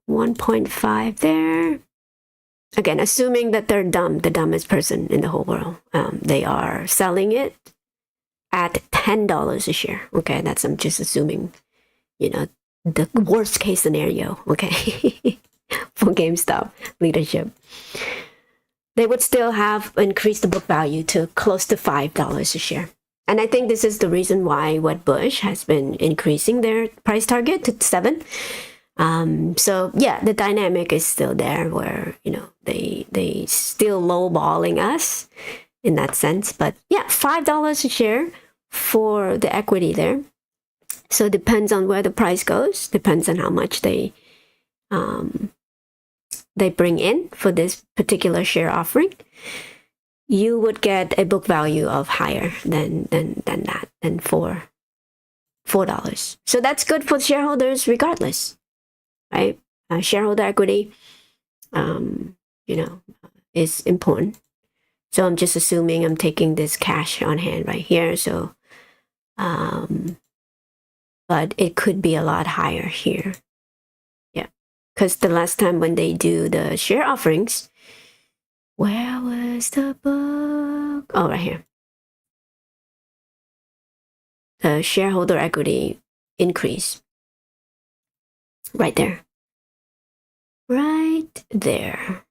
1.5 there, again, assuming that they're the dumbest person in the whole world, they are selling it at $10 a share. Okay, I'm just assuming, the worst case scenario, okay, for GameStop leadership. They would still have increased the book value to close to $5 a share. And I think this is the reason why Wedbush has been increasing their price target to $7. So yeah, the dynamic is still there where, they still lowballing us in that sense. But yeah, $5 a share for the equity there. So it depends on where the price goes, depends on how much they bring in for this particular share offering. You would get a book value of higher than that, than $4. So that's good for shareholders regardless, right? Shareholder equity, is important. So I'm just assuming I'm taking this cash on hand right here. So, but it could be a lot higher here. Yeah. Because the last time when they do the share offerings, where was the book? Oh, right here. The shareholder equity increase. Right there. Right there.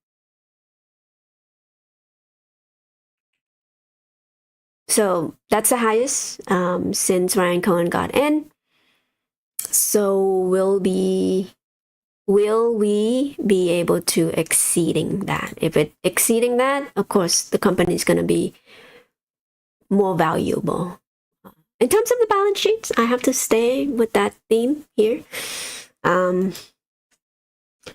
So that's the highest since Ryan Cohen got in. So will we be able to exceeding that? If it exceeding that, of course, the company is going to be more valuable. In terms of the balance sheets, I have to stay with that theme here.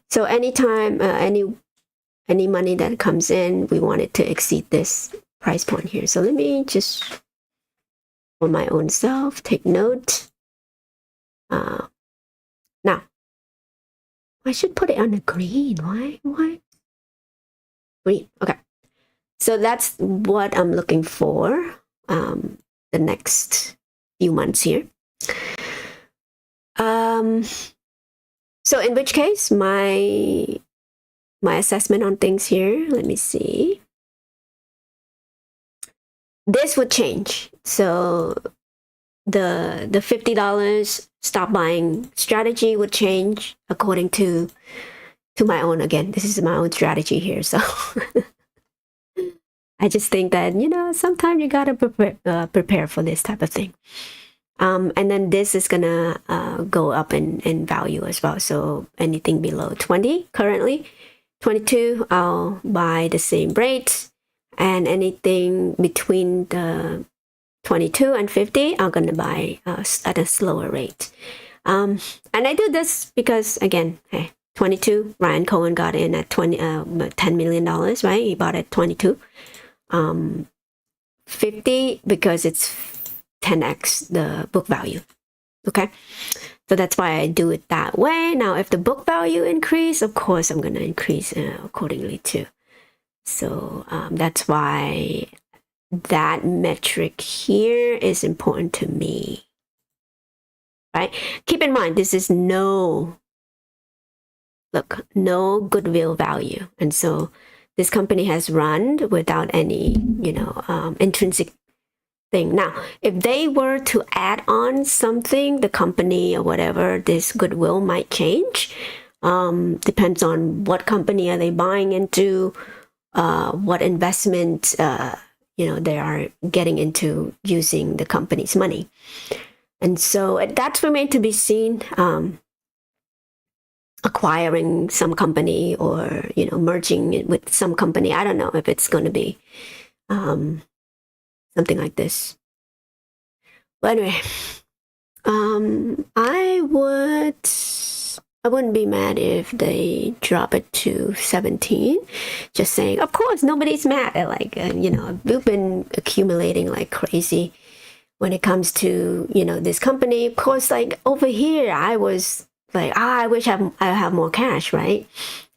So anytime any money that comes in, we want it to exceed this price point here. So let me just, for my own self, take note. Now, I should put it on the green. Why? Green. Okay. So that's what I'm looking for the next few months here. So in which case, my assessment on things here, let me see. This would change. So the $50 stop buying strategy would change according to my own. Again, this is my own strategy here. So I just think that, sometimes you gotta prepare for this type of thing. And then this is gonna go up in value as well. So anything below 20 currently, 22, I'll buy the same rate, and anything between the 22 and 50, I'm gonna buy at a slower rate. And I do this because, again, 22, Ryan Cohen got in at $10 million, right? He bought at 22. 50 because it's 10x the book value. Okay, so that's why I do it that way. Now, if the book value increase, of course, I'm gonna increase accordingly too. So that's why that metric here is important to me, right? Keep in mind, this is no goodwill value, and so this company has run without any intrinsic thing. Now, if they were to add on something, the company or whatever, this goodwill might change. Depends on what company are they buying into, what investment they are getting into using the company's money. And so that's remained to be seen. Acquiring some company or merging it with some company, I don't know if it's going to be something like this. But anyway, I wouldn't be mad if they drop it to 17. Just saying, of course, nobody's mad. We've been accumulating like crazy when it comes to this company. Of course, like over here, I was like, I wish I have more cash, right?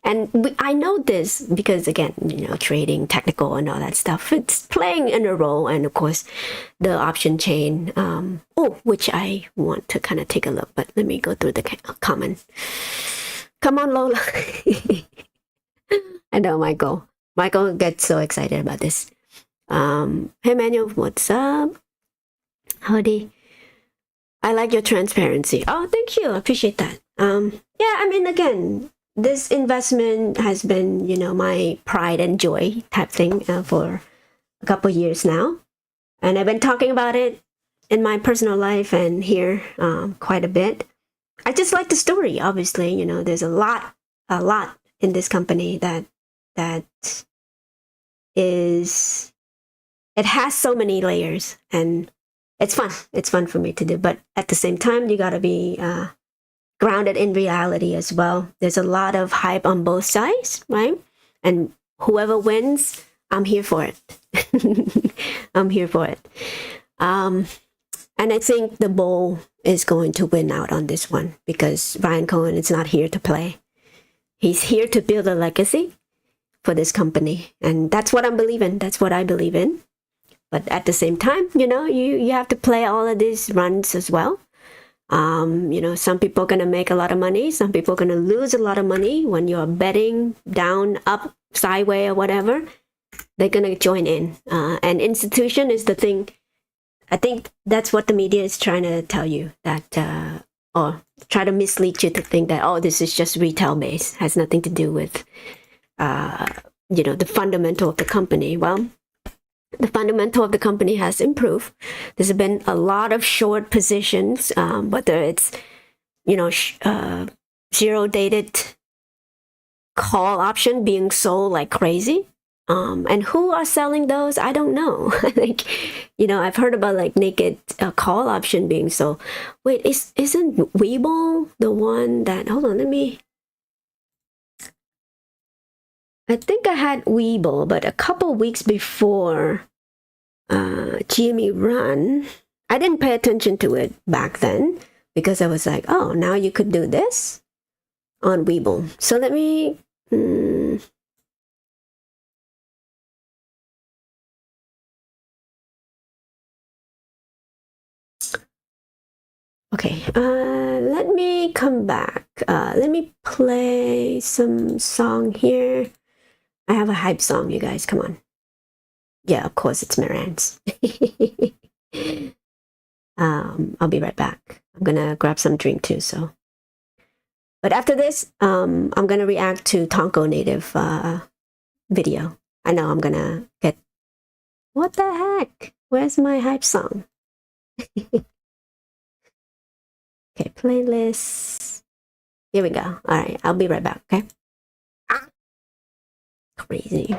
And I know this because, again, trading, technical, and all that stuff, it's playing in a role. And of course, the option chain, which I want to kind of take a look. But let me go through the comment. Come on, Lola. I know Michael. Michael gets so excited about this. Hey, Manuel, what's up? Howdy. I like your transparency. Oh, thank you. I appreciate that. Again, this investment has been, my pride and joy type thing for a couple years now. And I've been talking about it in my personal life and here quite a bit. I just like the story, obviously. There's a lot in this company that is, it has so many layers. And it's fun. It's fun for me to do. But at the same time, you got to be grounded in reality as well. There's a lot of hype on both sides, right? And whoever wins, I'm here for it. I'm here for it. And I think the Bull is going to win out on this one because Ryan Cohen is not here to play. He's here to build a legacy for this company. And that's what I'm believing. That's what I believe in. But at the same time, you have to play all of these runs as well. Some people are going to make a lot of money. Some people are going to lose a lot of money when you're betting down, up, sideways, or whatever. They're going to join in. And institution is the thing. I think that's what the media is trying to tell you, that or try to mislead you to think that, oh, this is just retail based, has nothing to do with the fundamental of the company. Well, the fundamental of the company has improved. There's been a lot of short positions, whether it's zero dated call option being sold like crazy. And who are selling those? I don't know. I've heard about like naked call option being sold. Wait, isn't Webull the one that? Hold on, I think I had Webull, but a couple weeks before GME Run, I didn't pay attention to it back then because I was like, oh, now you could do this on Webull. So let me. Okay, let me come back. Let me play some song here. I have a hype song, you guys. Come on. Yeah, of course, it's Miran's. I'll be right back. I'm gonna grab some drink too, so. But after this, I'm gonna react to Tonko Native video. I know I'm gonna get. What the heck? Where's my hype song? Okay, playlist. Here we go. All right, I'll be right back, okay? Crazy.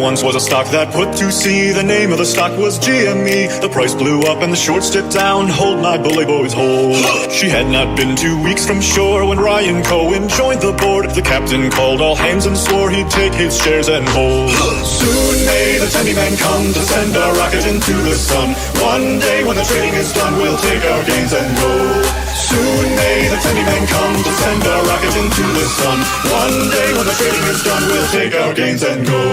once was a stock that put to sea. The name of the stock was GME. The price blew up and the shorts dipped down. Hold my bully boys, hold. She had not been 2 weeks from shore when Ryan Cohen joined the board. The captain called all hands and swore he'd take his shares and hold. Soon may the penny man come to send our rocket into the sun. One day when the trading is done, we'll take our gains and go. Soon may the penny man come to send our rocket into the sun. One day when the trading is done, we'll take our gains and go.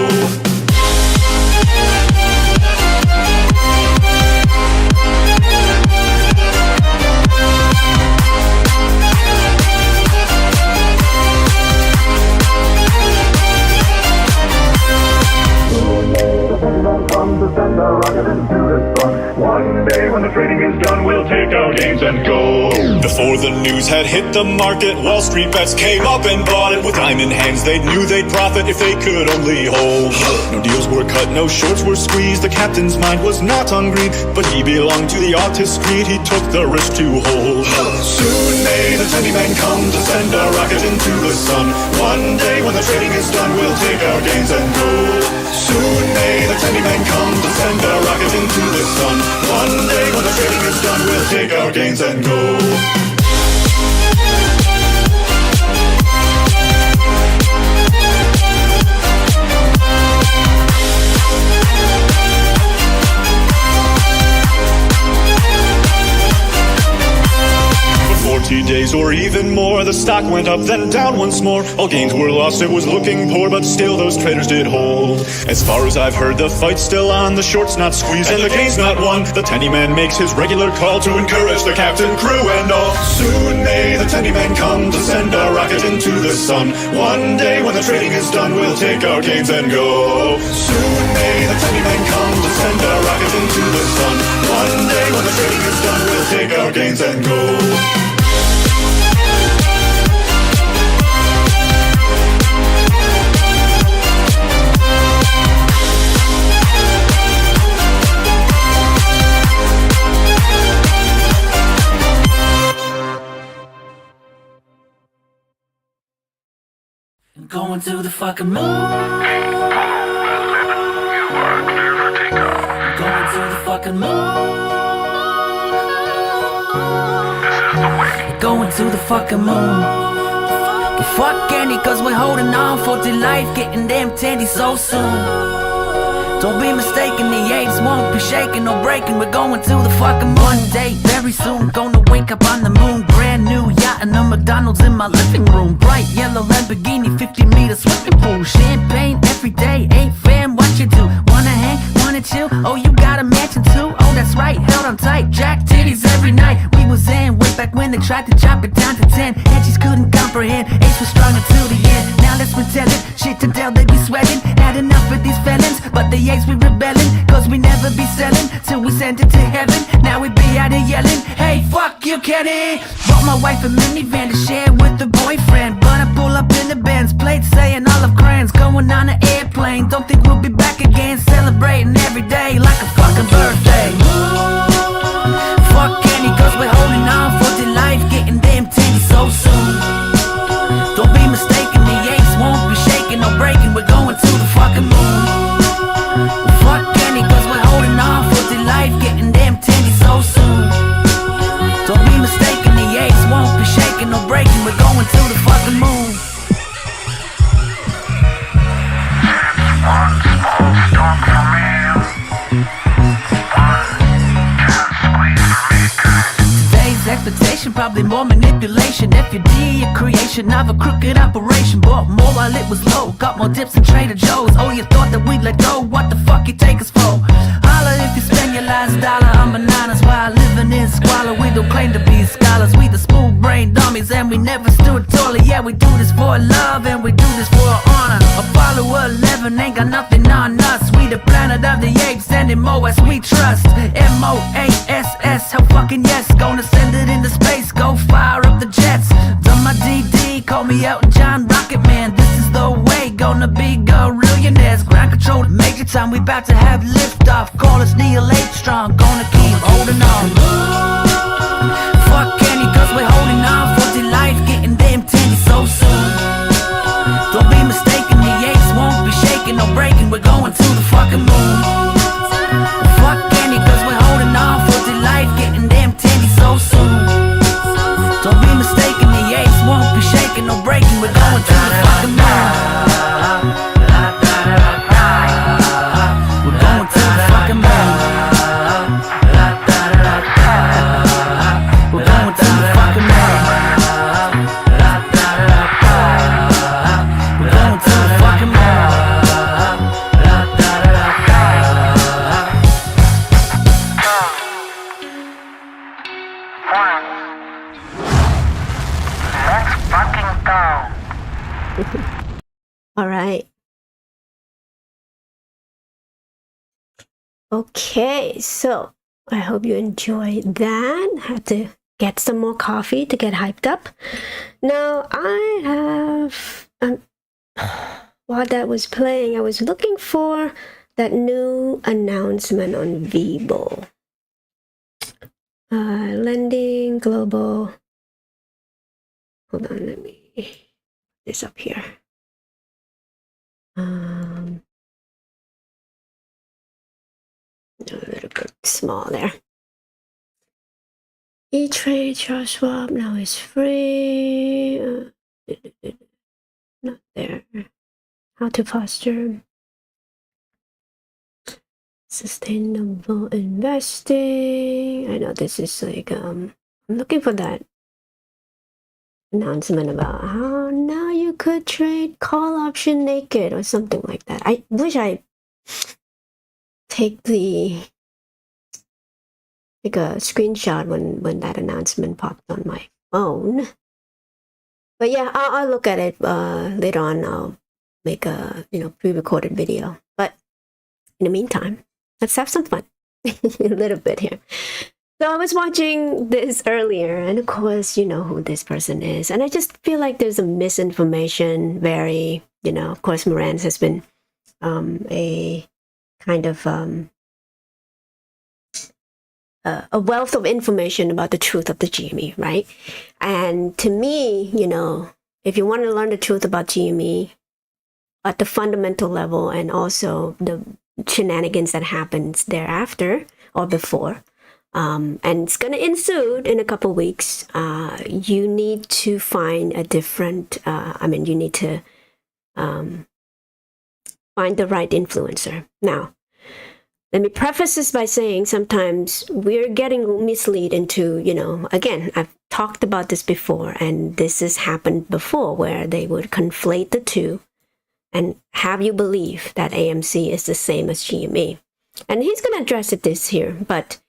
One day when the trading is done, we'll take our gains and go. Before the news had hit the market, Wall Street bets came up and bought it. With time in hands, they knew they'd profit if they could only hold. No deals were cut, no shorts were squeezed. The captain's mind was not on greed, but he belonged to the artist creed. He took the risk to hold. Soon may the penny man come to send our rocket into the sun. One day when the trading is done, we'll take our gains and go. Soon may the penny man come to send our rocket into the sun. One day when the trading is done, we'll take our gains and go. For 40 days or even more, the stock went up then down once more. All gains were lost, it was looking poor, but still those traders did hold. As far as I've heard, the fight's still on, the short's not squeezed and the gain's not won. The penny man makes his regular call to encourage the captain, crew and all. Soon may the penny man come to send our rocket into the sun. One day when the trading is done, we'll take our gains and go. Soon may the penny man come to send our rocket into the sun. One day when the trading is done, we'll take our gains and go. Going to the fucking moon. Going to the fucking moon. Going to the fucking moon. Fuck Andy, cause we're holding on for dear life, getting damn tandy so soon. Don't be mistaken, the apes won't be shaking or breaking. We're going to the fucking moon. One day, very soon, gonna wake up on the moon. Brand new yacht and a McDonald's in my living room. Bright yellow Lamborghini, 50-meter swimming pool. Champagne every day, ain't fam, what you do? Wanna hang, wanna chill? Oh, you got a mansion too? Oh, that's right, held on tight, jack titties every night. We was in way back when they tried to chop it down to 10. Edges couldn't comprehend, H was strong until the end. Now let's retell it, shit to tell they be sweating. Had enough of these felons, but the A's we rebelling. Cause we never be selling, till we send it to heaven. Now we be out here yelling, hey fuck you Kenny. Bought my wife a minivan to share with the boyfriend, but I pull up in the Benz, plate saying Olive Crayons. Going on an airplane, don't think we'll be back again. Celebrating every day like a fucking birthday. Fuck Kenny, cause we're holding on for dear life, getting damn tinny so soon. Don't be mistaken, the apes won't be shaking or breaking. We're going to the fucking moon. Fuck Kenny, cause we're holding on for dear life, getting damn tinny so soon. Don't be mistaken, the apes won't be shaking or breaking. We're going to the fucking moon. One small step for man, one giant squeeze for mankind. Today's expectation, probably more manipulation. FUD, a creation of a crooked operation. Bought more while it was low, got more dips than Trader Joe's. Oh, you thought that we'd let go? What the fuck you take us for? Holla if you spend your last dollar on bananas while living in squalor. We don't claim to be scholars, we the smooth brain dummies, and we never stood taller. Yeah, we do this for love and we do this for honor. Apollo 11 ain't got nothing on us. We the planet of the apes, sending more as we trust. MOASS, hell fucking yes. Gonna send it into space, go fire up the jets. Done my DD, call me Elton John, Rocket Man. This is the way, gonna be gorillionaires. Ground control to major time, we about to have liftoff. Call us Neil Armstrong, gonna keep holding on. Fuck Kenny, cause we're holding on for dear life, getting damn tinny so soon. Don't be mistaken, the apes won't be shaking or breaking. We're going to shaking, no breaking. We're going to the fucking moon. We're going to the fucking moon. We're going to the fucking moon. We're going to the fucking moon. Let's fucking go. All right. Okay, so I hope you enjoyed that. Had to get some more coffee to get hyped up. Now I have, while that was playing, I was looking for that new announcement on Vibo. Lending global. Hold on, let me put this up here. A little bit small there. E-Trade, Charles Schwab now is free. Not there. How to foster sustainable investing. I know this is like I'm looking for that announcement about how now you could trade call option naked or something like that. I wish I take a screenshot when that announcement popped on my phone. But yeah, I'll look at it later on. I'll make a pre-recorded video. But in the meantime, let's have some fun a little bit here. So I was watching this earlier, and of course, you know who this person is. And I just feel like there's a misinformation, of course, Moran's has been a kind of a wealth of information about the truth of the GME, right? And to me, if you want to learn the truth about GME at the fundamental level and also the shenanigans that happens thereafter or before, and it's going to ensue in a couple weeks, you need to find a different, you need to find the right influencer. Now, let me preface this by saying sometimes we're getting misled into, again, I've talked about this before, and this has happened before where they would conflate the two and have you believe that AMC is the same as GME. And he's going to address this here, but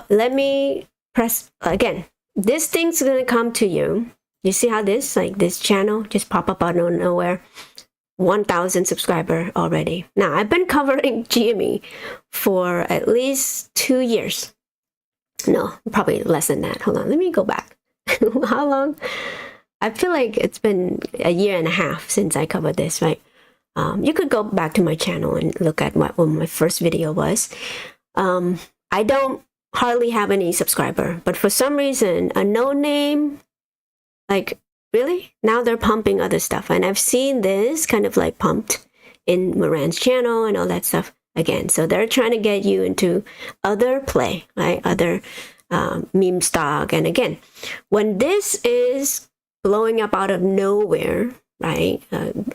let me press again. This thing's going to come to you. You see how this channel just pop up out of nowhere? 1,000 subscriber already. Now, I've been covering GME for at least 2 years. No, probably less than that. Hold on, let me go back. How long? I feel like it's been a year and a half since I covered this, right? You could go back to my channel and look at what my first video was. I don't hardly have any subscriber, but for some reason, a no-name, really? Now they're pumping other stuff. And I've seen this kind of pumped in Moran's channel and all that stuff again. So they're trying to get you into other play, right? Other meme stock. And again, when this is blowing up out of nowhere, right?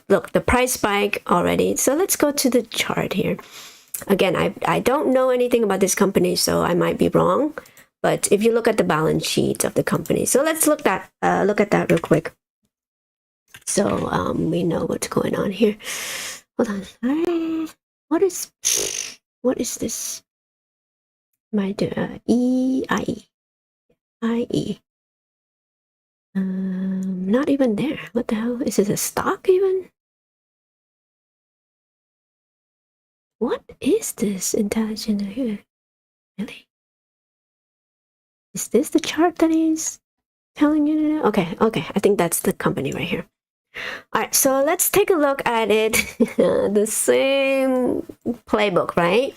Look, the price spike already. So let's go to the chart here. Again, I don't know anything about this company, so I might be wrong. But if you look at the balance sheet of the company, so let's look at that real quick. So we know what's going on here. Hold on. What is this? My EIE. Not even there. What the hell? Is it a stock even? What is this intelligent here? Really? Is this the chart that he's telling you to do? Okay. I think that's the company right here. All right, so let's take a look at it. The same playbook, right?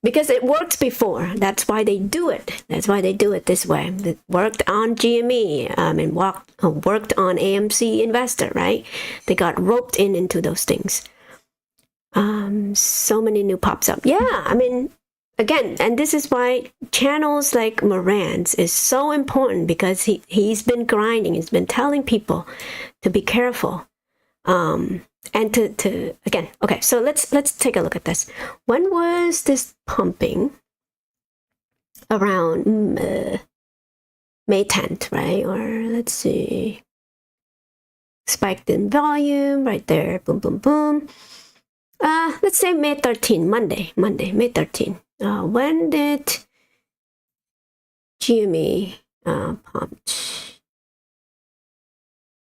Because it worked before. That's why they do it. That's why they do it this way. It worked on GME and worked on AMC Investor, right? They got roped into those things. So many new pops up. Yeah, again, and this is why channels like Moran's is so important, because he's been grinding. He's been telling people to be careful. And to again, okay, so let's take a look at this. When was this pumping? Around May 10th, right? Or let's see, spiked in volume right there, boom, boom, boom. Let's say May 13th, Monday, May 13th. When did GME pumped?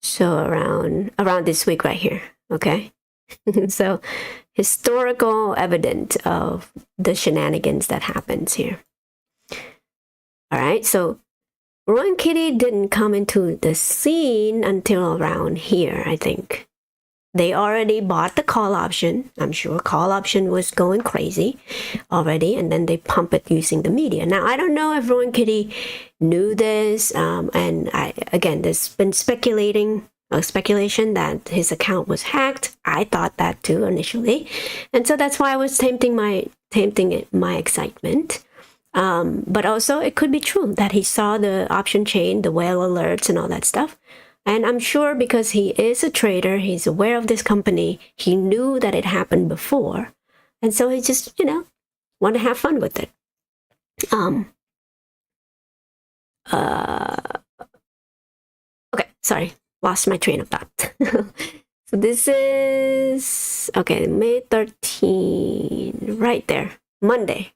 So around this week right here, okay? So historical evidence of the shenanigans that happens here. All right, so Roy and Kitty didn't come into the scene until around here, I think. They already bought the call option. I'm sure call option was going crazy already, and then they pump it using the media. Now, I don't know if Roy and Kitty knew this, and again, there's been speculation that his account was hacked. I thought that too initially, and so that's why I was tempting my excitement. But also, it could be true that he saw the option chain, the whale alerts, and all that stuff. And I'm sure because he is a trader, he's aware of this company, he knew that it happened before. And so he just, want to have fun with it. Okay, sorry, lost my train of thought. So this is, okay, May 13, right there, Monday.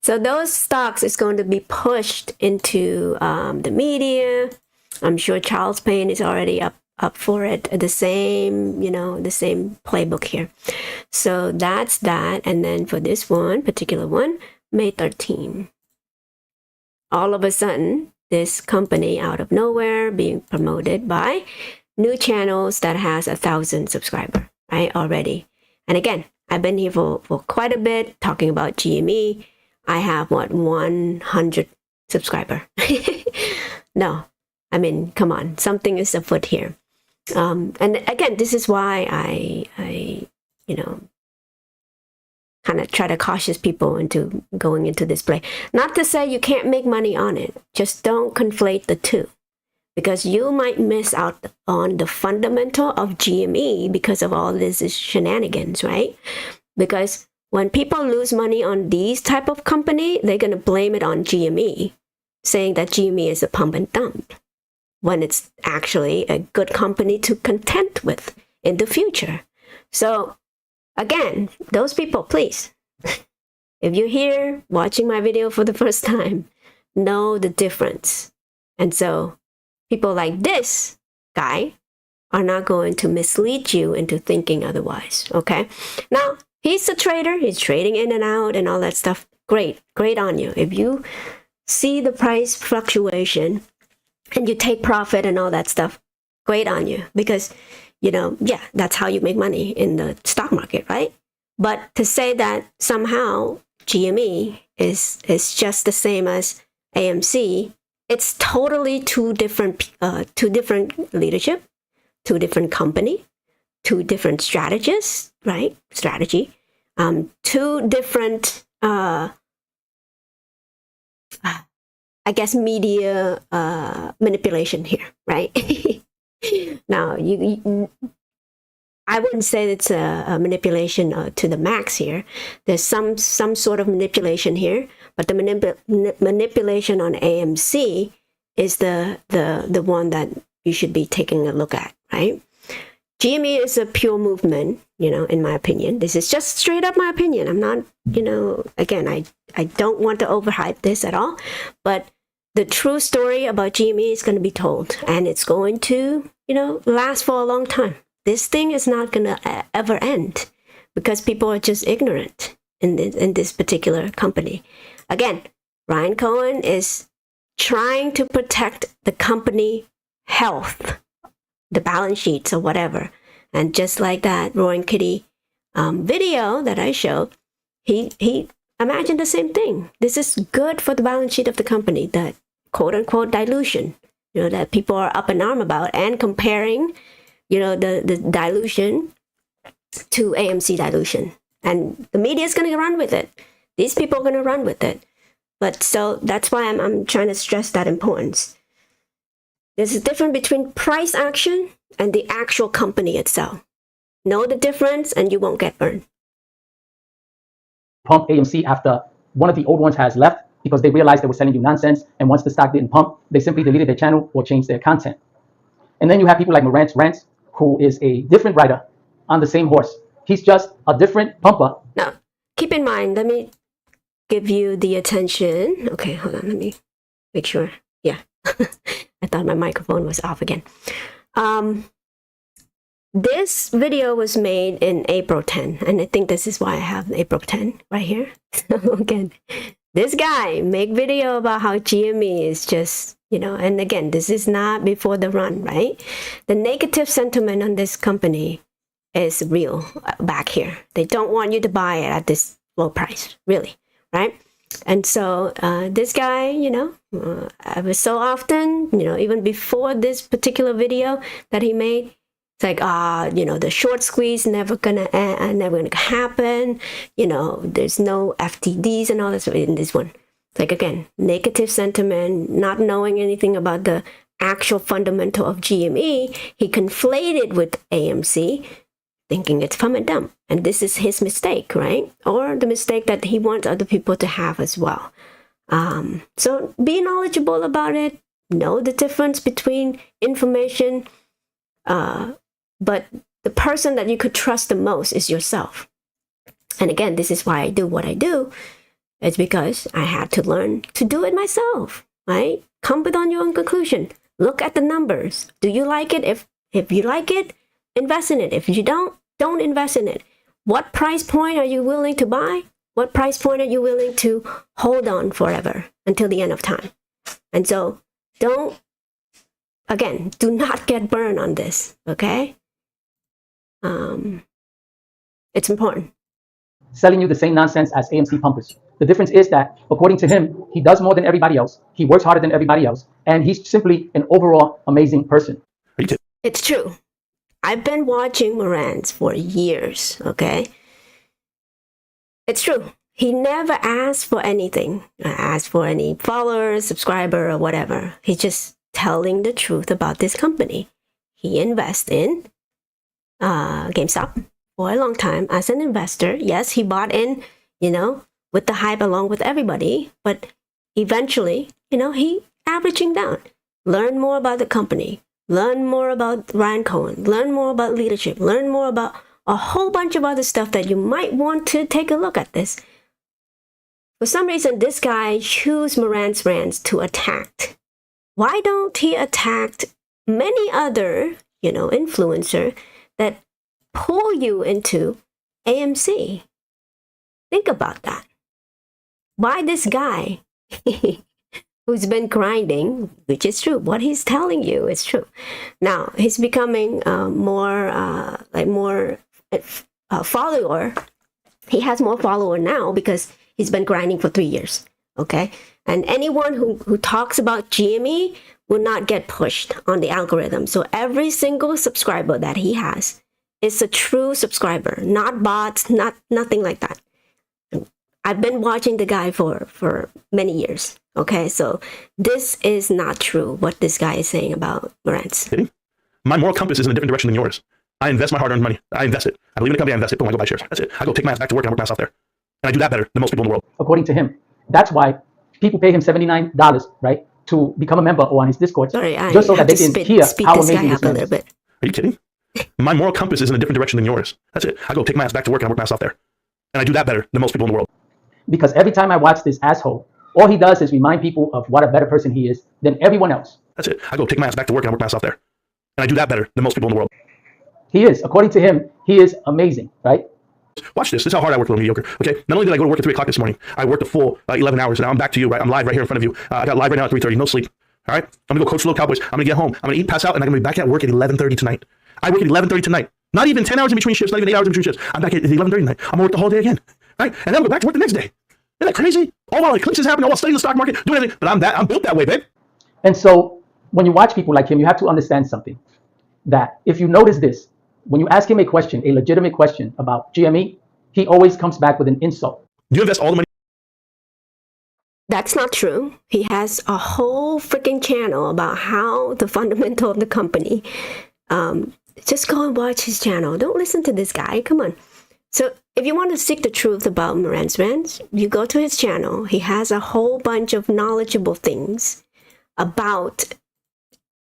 So those stocks is going to be pushed into the media. I'm sure Charles Payne is already up for it. The same, the same playbook here. So that's that. And then for this particular one, May 13. All of a sudden, this company out of nowhere being promoted by new channels that has 1,000 subscribers, right, already. And again, I've been here for quite a bit talking about GME. I have 100 subscribers. No, I mean, come on, something is afoot here. And again, this is why I kind of try to cautious people into going into this play. Not to say you can't make money on it, just don't conflate the two, because you might miss out on the fundamental of GME because of all this shenanigans, right? Because when people lose money on these type of company, they're going to blame it on GME, saying that GME is a pump and dump, when it's actually a good company to contend with in the future. So again, those people, please, if you're here watching my video for the first time, know the difference. And so people like this guy are not going to mislead you into thinking otherwise, okay? Now, he's a trader. He's trading in and out and all that stuff. Great on you. If you see the price fluctuation and you take profit and all that stuff, great on you. Because, that's how you make money in the stock market, right? But to say that somehow GME is just the same as AMC, it's totally two different leadership, two different company, two different strategists, right? Strategy, two different, I guess, media manipulation here, right? Now, I wouldn't say it's a manipulation to the max here. There's some sort of manipulation here, but the manipulation on AMC is the one that you should be taking a look at, right? GME is a pure movement, in my opinion. This is just straight up my opinion. I'm not, again, I don't want to overhype this at all, but the true story about GME is going to be told, and it's going to, last for a long time. This thing is not going to ever end because people are just ignorant in this particular company. Again, Ryan Cohen is trying to protect the company health, the balance sheets or whatever. And just like that Roy and Kitty video that I showed, he imagined the same thing. This is good for the balance sheet of the company, that quote unquote dilution, that people are up in arm about, and comparing, the dilution to AMC dilution. And the media is going to run with it. These people are going to run with it. But so that's why I'm trying to stress that importance. There's a difference between price action and the actual company itself. Know the difference and you won't get burned. Pump AMC after one of the old ones has left because they realized they were selling you nonsense. And once the stock didn't pump, they simply deleted their channel or changed their content. And then you have people like Marantz Rants, who is a different writer on the same horse. He's just a different pumper. Now, keep in mind, let me give you the attention. Okay, hold on, let me make sure. Yeah, I thought my microphone was off again. This video was made in April 10, and I think this is why I have April 10 right here. So again, this guy make video about how GME is just, you know, and again, this is not before the run, right? The negative sentiment on this company is real back here. They don't want you to buy it at this low price, really, right? And so this guy, you know, every so often, you know, even before this particular video that he made, it's like, you know, the short squeeze never gonna happen. You know, there's no FTDs and all this in this one. It's like, again, negative sentiment, not knowing anything about the actual fundamental of GME. He conflated with AMC, thinking it's pump and dump. And this is his mistake, right? Or the mistake that he wants other people to have as well. So be knowledgeable about it. Know the difference between information. But the person that you could trust the most is yourself. And again, this is why I do what I do. It's because I had to learn to do it myself, right? Come with on your own conclusion. Look at the numbers. Do you like it? If you like it, invest in it. If you don't invest in it. What price point are you willing to buy? What price point are you willing to hold on forever until the end of time? And so do not get burned on this, okay? It's important. Selling you the same nonsense as AMC pumpers. The difference is that, according to him, he does more than everybody else. He works harder than everybody else. And he's simply an overall amazing person. It's true. I've been watching Marantz for years, okay? It's true. He never asked for anything. Asked for any followers, subscriber, or whatever. He's just telling the truth about this company. He invests in Gamestop for a long time as an investor. Yes, he bought in, you know, with the hype along with everybody, but eventually, you know, he averaging down. Learn more about the company. Learn more about Ryan Cohen. Learn more about leadership. Learn more about a whole bunch of other stuff that you might want to take a look at this. For some reason, this guy chose Marantz Rants to attack. Why don't he attack many other, you know, influencer that pull you into AMC? Think about that. Why this guy who's been grinding, which is true. What he's telling you is true. Now, he's becoming more follower. He has more follower now because he's been grinding for 3 years, okay? And anyone who talks about GME will not get pushed on the algorithm. So every single subscriber that he has is a true subscriber, not bots, nothing like that. I've been watching the guy for many years, okay? So this is not true, what this guy is saying about Marantz. My moral compass is in a different direction than yours. I invest my hard-earned money. I invest it. I believe in the company, I invest it. Boom, I go buy shares. That's it. I go take my ass back to work and I work my ass off there. And I do that better than most people in the world. According to him. That's why people pay him $79, right, to become a member or on his Discord. Sorry, just so that they can hear how amazing this man is. Are you kidding? My moral compass is in a different direction than yours. That's it. I go take my ass back to work and I work my ass off there. And I do that better than most people in the world. Because every time I watch this asshole, all he does is remind people of what a better person he is than everyone else. That's it. I go take my ass back to work and I work my ass off there. And I do that better than most people in the world. He is. According to him, he is amazing, right? Watch this. This is how hard I work for mediocre. Okay. Not only did I go to work at 3 o'clock this morning, I worked a full 11 hours. And now I'm back to you, right? I'm live right here in front of you. I got live right now at 3:30. No sleep. All right. I'm going to go coach the little Cowboys. I'm going to get home. I'm going to eat, pass out, and I'm going to be back at work at 11:30 tonight. I work at 11:30 tonight. Not even 10 hours in between shifts. Not even 8 hours in between shifts. I'm back at 11:30 tonight. I'm going to work the whole day again. Right. And then I'm going to go back to work the next day. Isn't that crazy? All while eclipses happen, all while studying the stock market, doing everything. But I'm built that way, babe. And so when you watch people like him, you have to understand something. That if you notice this, when you ask him a question, a legitimate question about GME, he always comes back with an insult. Do you invest all the money That's not true. He has a whole freaking channel about how the fundamental of the company. Just go and watch his channel. Don't listen to this guy. Come on. So if you want to seek the truth about Moran's rants, you go to his channel. He has a whole bunch of knowledgeable things about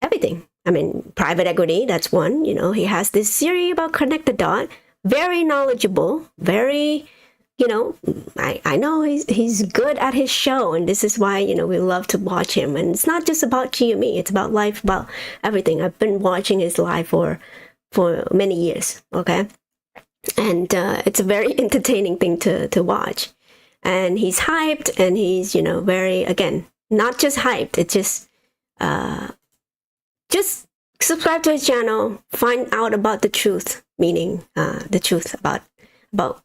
everything. I mean, private equity, that's one. You know, he has this series about Connect the Dot. Very knowledgeable, very, you know, I know he's good at his show, and this is why, you know, we love to watch him. And it's not just about GME, it's about life, about everything. I've been watching his live for many years, okay? And it's a very entertaining thing to watch. And he's hyped, and he's, you know, very, again, not just hyped, it's just subscribe to his channel, find out about the truth, meaning the truth about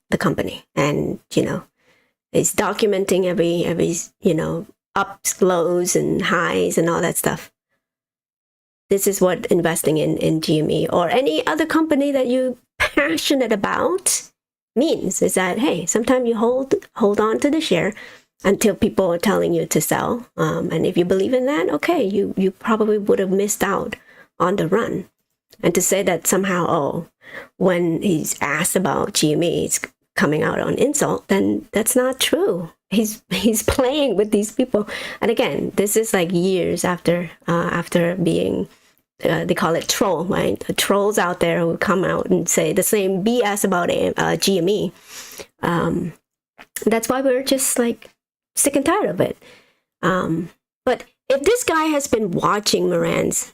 the company. And, you know, he's documenting every you know, ups, lows, and highs, and all that stuff. This is what investing in GME or any other company that you're passionate about means, is that, hey, sometimes you hold on to the share until people are telling you to sell. And if you believe in that, okay, you probably would have missed out on the run. And to say that somehow, oh, when he's asked about GME, it's coming out on insult, then that's not true. He's playing with these people. And again, this is like years after being, they call it troll, right? The trolls out there who come out and say the same BS about GME. That's why we're just like sick and tired of it. But if this guy has been watching Moran's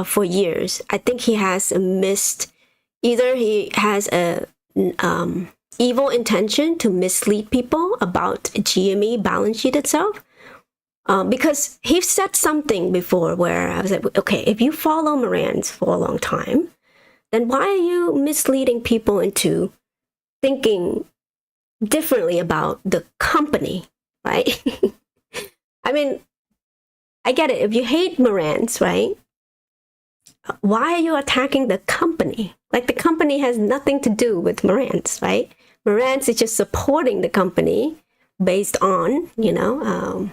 for years, I think he has missed, either he has a evil intention to mislead people about GME balance sheet itself, because he said something before where I was like, okay, if you follow Moran's for a long time, then why are you misleading people into thinking differently about the company, right? I mean, I get it. If you hate Moran's, right? Why are you attacking the company? Like, the company has nothing to do with Moran's, right? Moran's is just supporting the company based on, you know,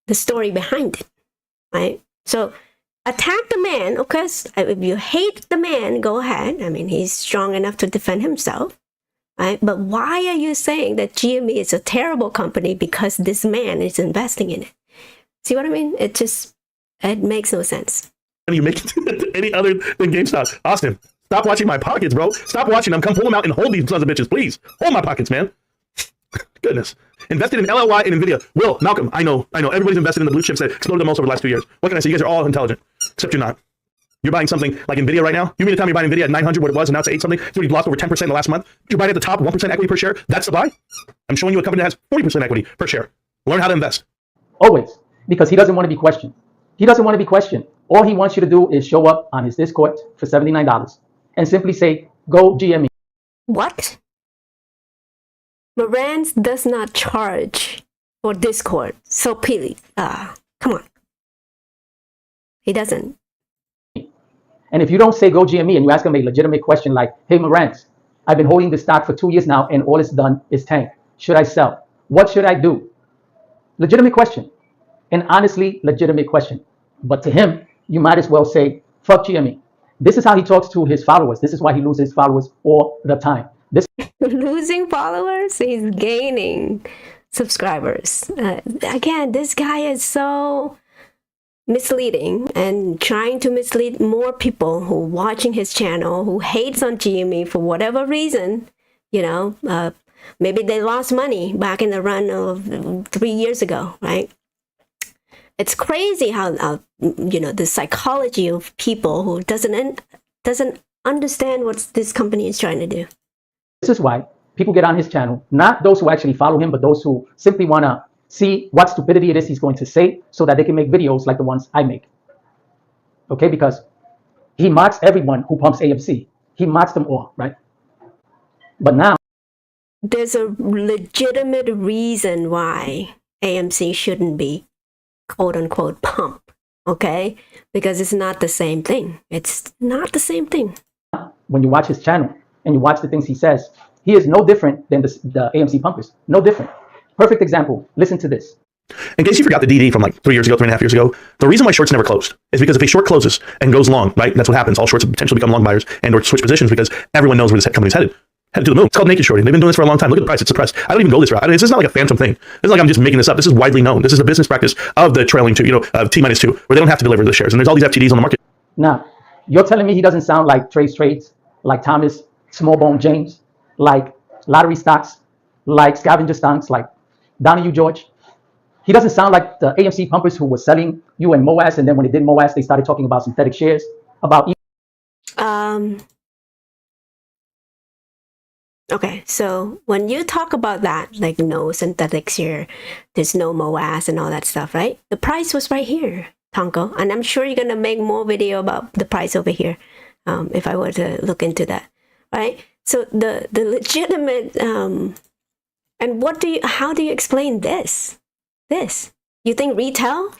the story behind it, right? So attack the man, okay? If you hate the man, go ahead. I mean, he's strong enough to defend himself, right? But why are you saying that GME is a terrible company because this man is investing in it? See what I mean? It makes no sense. You make it any other than GameStop. Austin, stop watching my pockets, bro. Stop watching them. Come pull them out and hold these sons of bitches, please. Hold my pockets, man. Goodness. Invested in LLY and NVIDIA. Will, Malcolm, I know. Everybody's invested in the blue chips that exploded the most over the last 2 years. What can I say? You guys are all intelligent, except you're not. You're buying something like NVIDIA right now. You mean to tell me you're buying NVIDIA at 900, what it was, and now it's 8 something? So you've lost over 10% in the last month. You're buying at the top, 1% equity per share. That's the buy. I'm showing you a company that has 40% equity per share. Learn how to invest. Always, because he doesn't want to be questioned. He doesn't want to be questioned. All he wants you to do is show up on his Discord for $79 and simply say, go GME. What? Moran's does not charge for Discord. So please, come on. He doesn't. And if you don't say go GME and you ask him a legitimate question like, hey, Moran's, I've been holding this stock for 2 years now and all it's done is tank. Should I sell? What should I do? Legitimate question. An honestly legitimate question. But to him, you might as well say, fuck GME. This is how he talks to his followers. This is why he loses followers all the time. Losing followers? He's gaining subscribers. Again, this guy is so misleading and trying to mislead more people who are watching his channel, who hates on GME for whatever reason. You know, maybe they lost money back in the run of 3 years ago, right? It's crazy how you know, the psychology of people who doesn't understand what this company is trying to do. This is why people get on his channel, not those who actually follow him, but those who simply want to see what stupidity it is he's going to say so that they can make videos like the ones I make. Okay, because he mocks everyone who pumps AMC. He mocks them all, right? But now there's a legitimate reason why AMC shouldn't be quote unquote pump, okay? Because it's not the same thing. It's not the same thing. When you watch his channel and you watch the things he says, he is no different than the AMC pumpers. No different. Perfect example. Listen to this. In case you forgot the DD from like 3 years ago, 3.5 years ago, the reason why shorts never closed is because if a short closes and goes long, right, that's what happens. All shorts potentially become long buyers and or switch positions because everyone knows where this company's headed. Headed to the moon. It's called naked shorting. They've been doing this for a long time. Look at the price. It's suppressed. I don't even go this route. This is not like a phantom thing. This is like I'm just making this up. This is widely known. This is a business practice of the trailing two, of T-2, where they don't have to deliver the shares. And there's all these FTDs on the market. Now, you're telling me he doesn't sound like trades, like Thomas, Smallbone James, like lottery stocks, like scavenger stocks, like Donahue George? He doesn't sound like the AMC pumpers who were selling you and MOAS, and then when they did MOAS, they started talking about synthetic shares, about... Okay, so when you talk about that, like no synthetic share, there's no MOAS and all that stuff, right? The price was right here, Tonko, and I'm sure you're gonna make more video about the price over here, if I were to look into that, right? So the legitimate, and how do you explain this? You think retail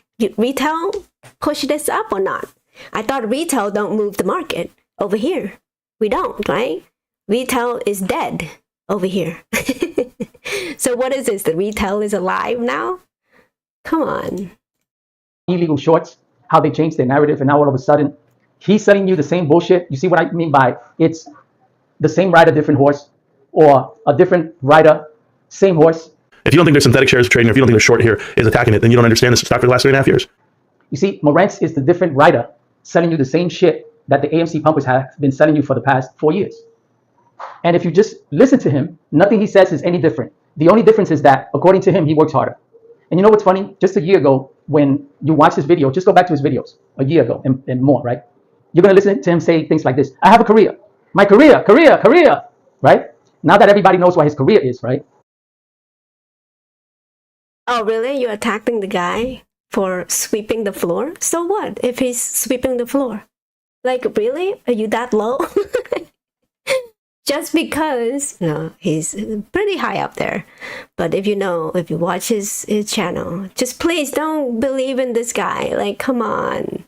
push this up or not? I thought retail don't move the market over here. We don't, right? Retail is dead over here. So what is this? The retail is alive now? Come on. Illegal shorts, how they changed their narrative, and now all of a sudden he's selling you the same bullshit. You see what I mean by it's the same rider, different horse, or a different rider, same horse. If you don't think there's synthetic shares trading, or if you don't think there's short here is attacking it, then you don't understand this stock for the last 3.5 years. You see, Morantz is the different rider selling you the same shit that the AMC pumpers have been selling you for the past 4 years. And if you just listen to him, nothing he says is any different. The only difference is that, according to him, he works harder. And you know what's funny? Just a year ago, when you watch this video, just go back to his videos a year ago and more, right? You're going to listen to him say things like this. I have a career. My career, right? Now that everybody knows what his career is, right? Oh, really? You're attacking the guy for sweeping the floor? So what if he's sweeping the floor? Like, really? Are you that low? Just because, he's pretty high up there. But if you watch his channel, just please don't believe in this guy. Like, come on.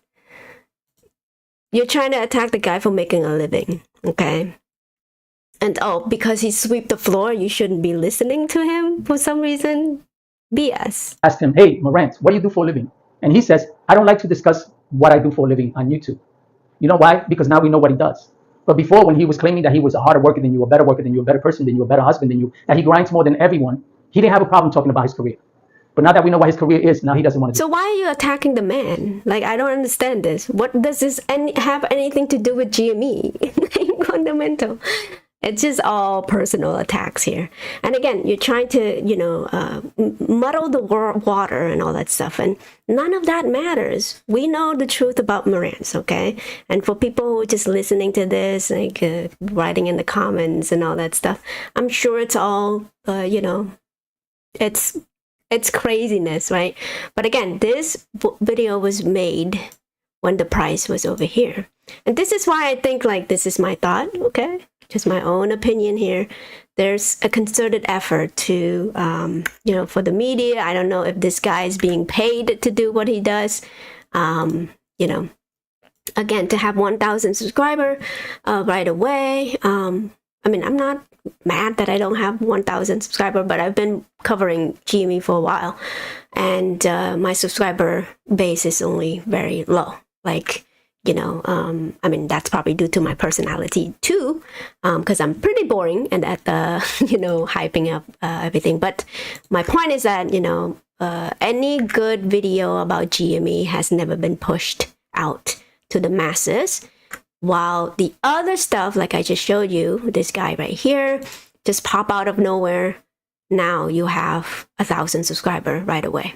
You're trying to attack the guy for making a living, okay? And because he swept the floor, you shouldn't be listening to him for some reason? BS. Asked him, hey, Morantz, what do you do for a living? And he says, I don't like to discuss what I do for a living on YouTube. You know why? Because now we know what he does. But before, when he was claiming that he was a harder worker than you, a better worker than you, a better person than you, a better husband than you, that he grinds more than everyone, he didn't have a problem talking about his career. But now that we know what his career is, now he doesn't want to do it. So why are you attacking the man? Like, I don't understand this. What does this have anything to do with GME? Fundamental. It's just all personal attacks here. And again, you're trying to, muddle the water and all that stuff. And none of that matters. We know the truth about Morantz, okay? And for people who are just listening to this, like writing in the comments and all that stuff, I'm sure it's all, it's craziness, right? But again, this video was made when the price was over here. And this is why I think, like, this is my thought, okay? Just my own opinion here. There's a concerted effort to, for the media. I don't know if this guy is being paid to do what he does. Again, to have 1,000 subscriber right away. I'm not mad that I don't have 1,000 subscriber, but I've been covering GME for a while, and my subscriber base is only very low. Like, that's probably due to my personality too, because I'm pretty boring and at the, hyping up everything. But my point is that, any good video about GME has never been pushed out to the masses, while the other stuff, like I just showed you, this guy right here, just pop out of nowhere. Now you have 1,000 subscriber right away.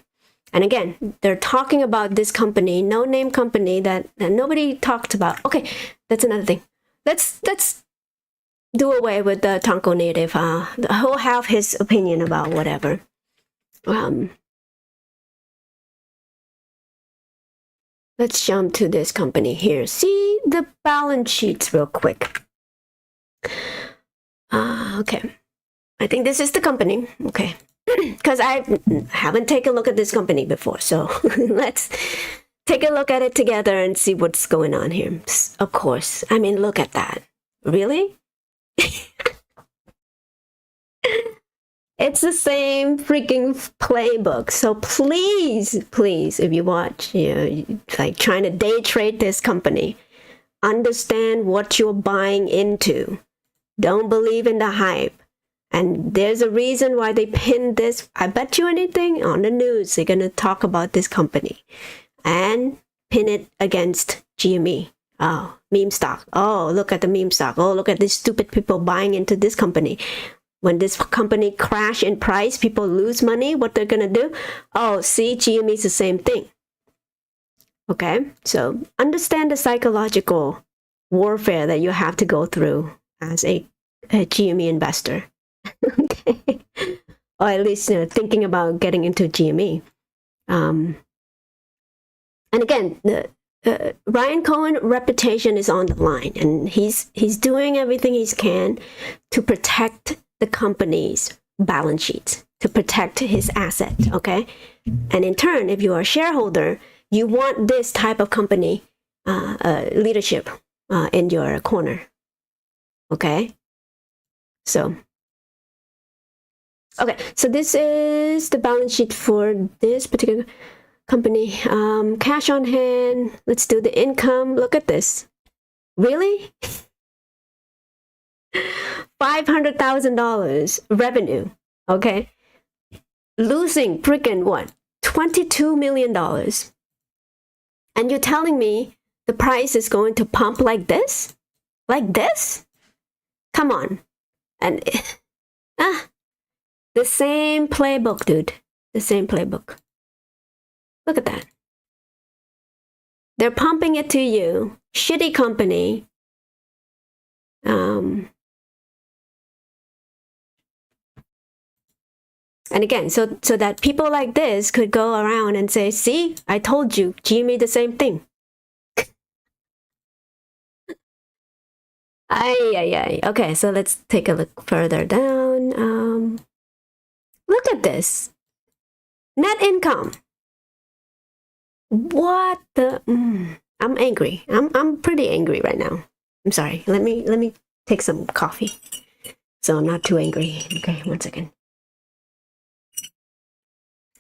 And again, they're talking about this company, no-name company that nobody talked about. Okay, that's another thing. Let's do away with the Tonko native. He'll have his opinion about whatever. Let's jump to this company here. See the balance sheets real quick. Okay. I think this is the company. Okay. Because I haven't taken a look at this company before. So let's take a look at it together and see what's going on here. Of course. Look at that. Really? It's the same freaking playbook. So please, if you watch, like trying to day trade this company, understand what you're buying into. Don't believe in the hype. And there's a reason why they pinned this. I bet you anything on the news, they're going to talk about this company and pin it against GME. Oh, meme stock. Oh, look at the meme stock. Oh, look at these stupid people buying into this company. When this company crash in price, people lose money. What they're going to do? Oh, see, GME is the same thing. Okay, so understand the psychological warfare that you have to go through as a GME investor. Okay, or at least thinking about getting into GME. And again, Ryan Cohen reputation is on the line, and he's doing everything he can to protect the company's balance sheet, to protect his asset. Okay, and in turn, if you are a shareholder, you want this type of company leadership in your corner. Okay, so this is the balance sheet for this particular company. Cash on hand. Let's do the income. Look at this. Really? $500,000 revenue. Okay. Losing freaking what? $22 million. And you're telling me the price is going to pump like this? Like this? Come on. And the same playbook, dude. The same playbook. Look at that. They're pumping it to you. Shitty company. And again, so that people like this could go around and say, see, I told you, GME the same thing. Ay. Okay, so let's take a look further down. Look at this. Net income. What the? I'm angry. I'm pretty angry right now. I'm sorry. Let me take some coffee, so I'm not too angry. Okay, one second.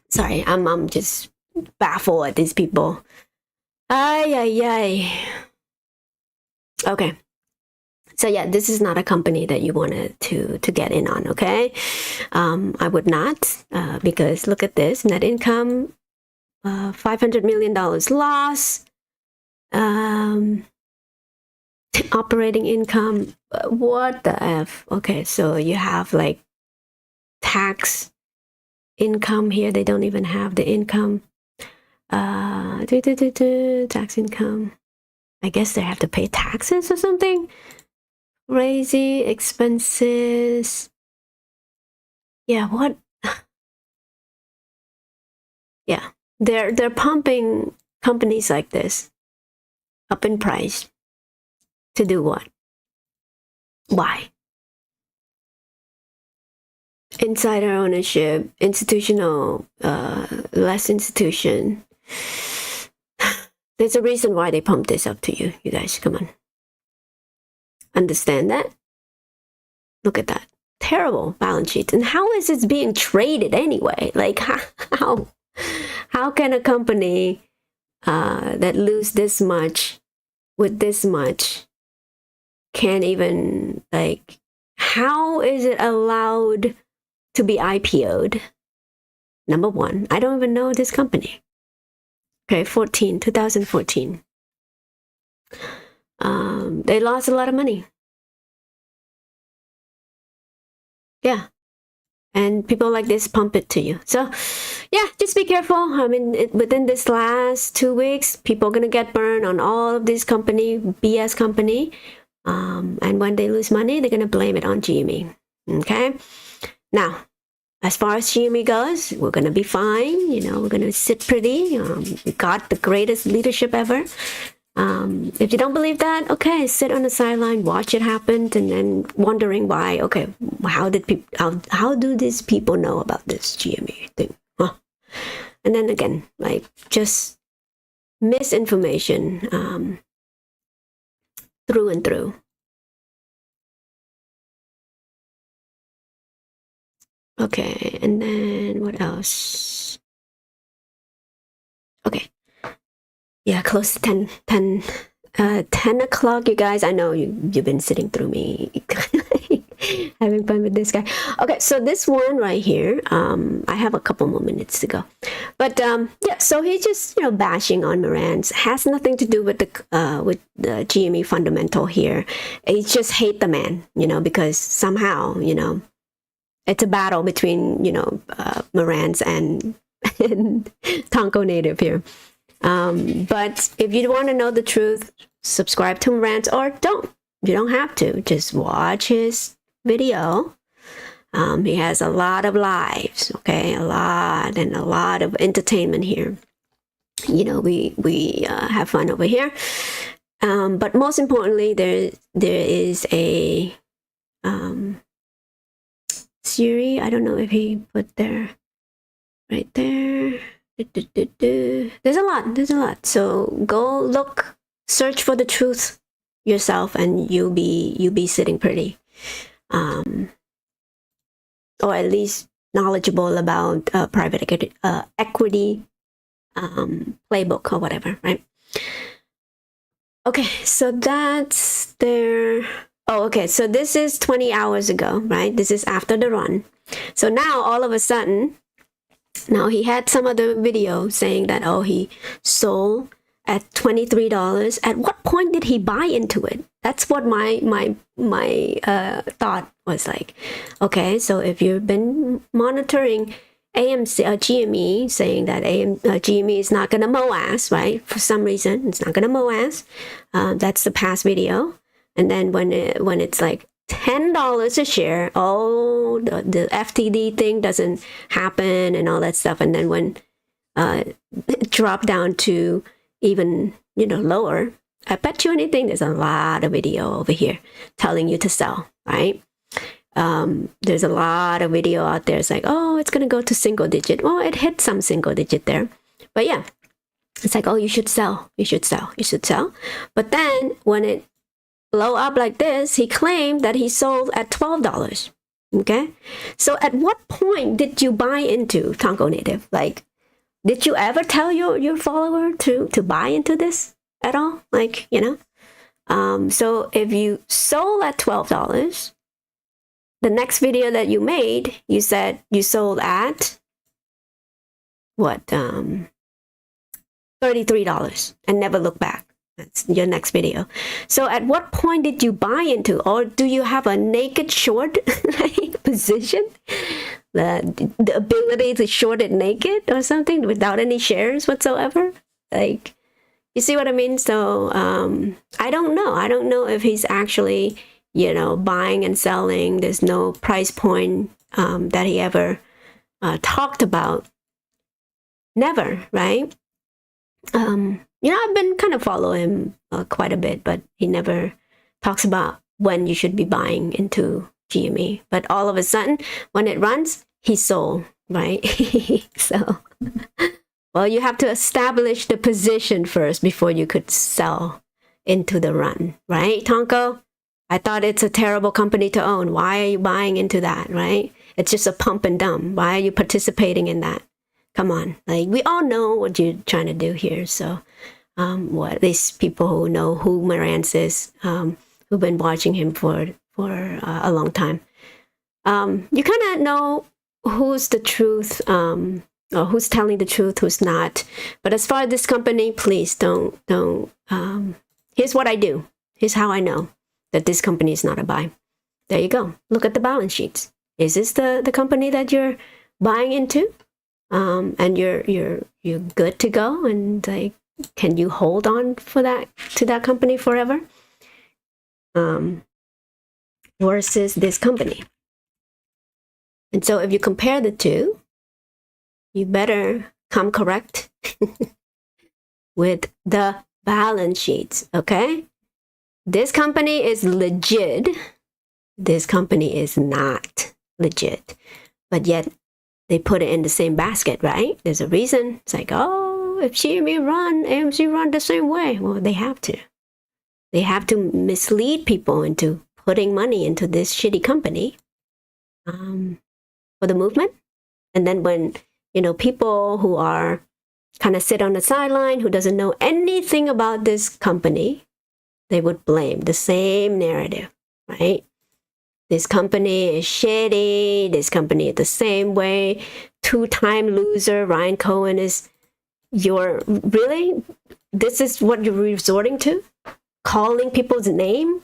Sorry, I'm just baffled at these people. Ay. Okay. So yeah, this is not a company that you wanted to get in on, okay? I would not, because look at this, net income, $500 million loss, operating income, what the F? Okay, so you have like tax income here, they don't even have the income. Tax income. I guess they have to pay taxes or something. Crazy expenses. Yeah, what? Yeah, they're pumping companies like this up in price to do what? Why? Insider ownership, institutional, less institution. There's a reason why they pump this up to you, you guys. Come on. Understand that? Look at that. Terrible balance sheet. And how is it being traded anyway? Like, how can a company that lose this much with this much can't even, like, how is it allowed to be IPO'd? Number one, I don't even know this company. Okay, 2014. They lost a lot of money. Yeah. And people like this pump it to you. So, yeah, just be careful. I mean, within this last 2 weeks, people are going to get burned on all of this company, BS company. And when they lose money, they're going to blame it on GME. Okay? Now, as far as GME goes, we're going to be fine. We're going to sit pretty. We got the greatest leadership ever. If you don't believe that, okay, sit on the sideline, watch it happen, and then wondering why. Okay, how do these people know about this GME thing? Huh? And then again, like, just misinformation through and through. Okay, and then what else? Okay. Yeah, close to 10 o'clock, you guys. I know you've been sitting through me having fun with this guy. Okay, so this one right here, I have a couple more minutes to go. But yeah, so he's just, bashing on Marantz. Has nothing to do with the GME fundamental here. He just hate the man, because somehow, it's a battle between, Marantz and Tonko Native here. But if you want to know the truth, subscribe to Marantz or don't. You don't have to. Just watch his video. He has a lot of lives, okay? A lot of entertainment here. We have fun over here. But most importantly, there is a Siri. I don't know if he put there, right there. There's a lot. So go look, search for the truth yourself, and you'll be sitting pretty, or at least knowledgeable about private equity playbook or whatever, right? Okay, so that's there. Oh, okay, so this is 20 hours ago, right? This is after the run. So now all of a sudden, now he had some other video saying that, he sold at $23. At what point did he buy into it? That's what my thought was like. Okay, so if you've been monitoring GME saying that GME is not gonna mow ass, right? For some reason, it's not gonna mow ass. That's the past video. And then when it's like $10 a share, the FTD thing doesn't happen and all that stuff. And then when it dropped down to even lower, I bet you anything there's a lot of video over here telling you to sell, right? There's a lot of video out there. It's like, it's gonna go to single digit. Well, it hit some single digit there, but yeah, it's like, you should sell. But then when it blow up like this, he claimed that he sold at $12. Okay, so at what point did you buy into Tonko Native? Like, did you ever tell your follower to buy into this at all? Like, so if you sold at $12, the next video that you made, you said you sold at what, $33 and never look back. That's your next video. So at what point did you buy into, or do you have a naked short position? The ability to short it naked or something without any shares whatsoever? Like, you see what I mean? So I don't know. I don't know if he's actually, buying and selling. There's no price point that he ever talked about. Never, right? I've been kind of following him quite a bit, but he never talks about when you should be buying into GME. But all of a sudden, when it runs, he sold, right? So, well, you have to establish the position first before you could sell into the run, right, Tonko? I thought it's a terrible company to own. Why are you buying into that, right? It's just a pump and dump. Why are you participating in that? Come on, like, we all know what you're trying to do here. So, at least people who know who Marantz is, who've been watching him for a long time, you kind of know who's the truth, or who's telling the truth, who's not. But as far as this company, please don't. Here's what I do. Here's how I know that this company is not a buy. There you go. Look at the balance sheets. Is this the company that you're buying into? And you're good to go, and like, can you hold on to that company forever? Versus this company. And so if you compare the two, you better come correct with the balance sheets, okay? This company is legit. This company is not legit. But yet they put it in the same basket, right? There's a reason. It's like, if AMC run the same way. Well, they have to. They have to mislead people into putting money into this shitty company. for the movement. And then when, people who are kind of sit on the sideline, who doesn't know anything about this company, they would blame the same narrative, right? This company is shady. This company is the same way. Two-time loser Ryan Cohen is really? This is what you're resorting to? Calling people's name?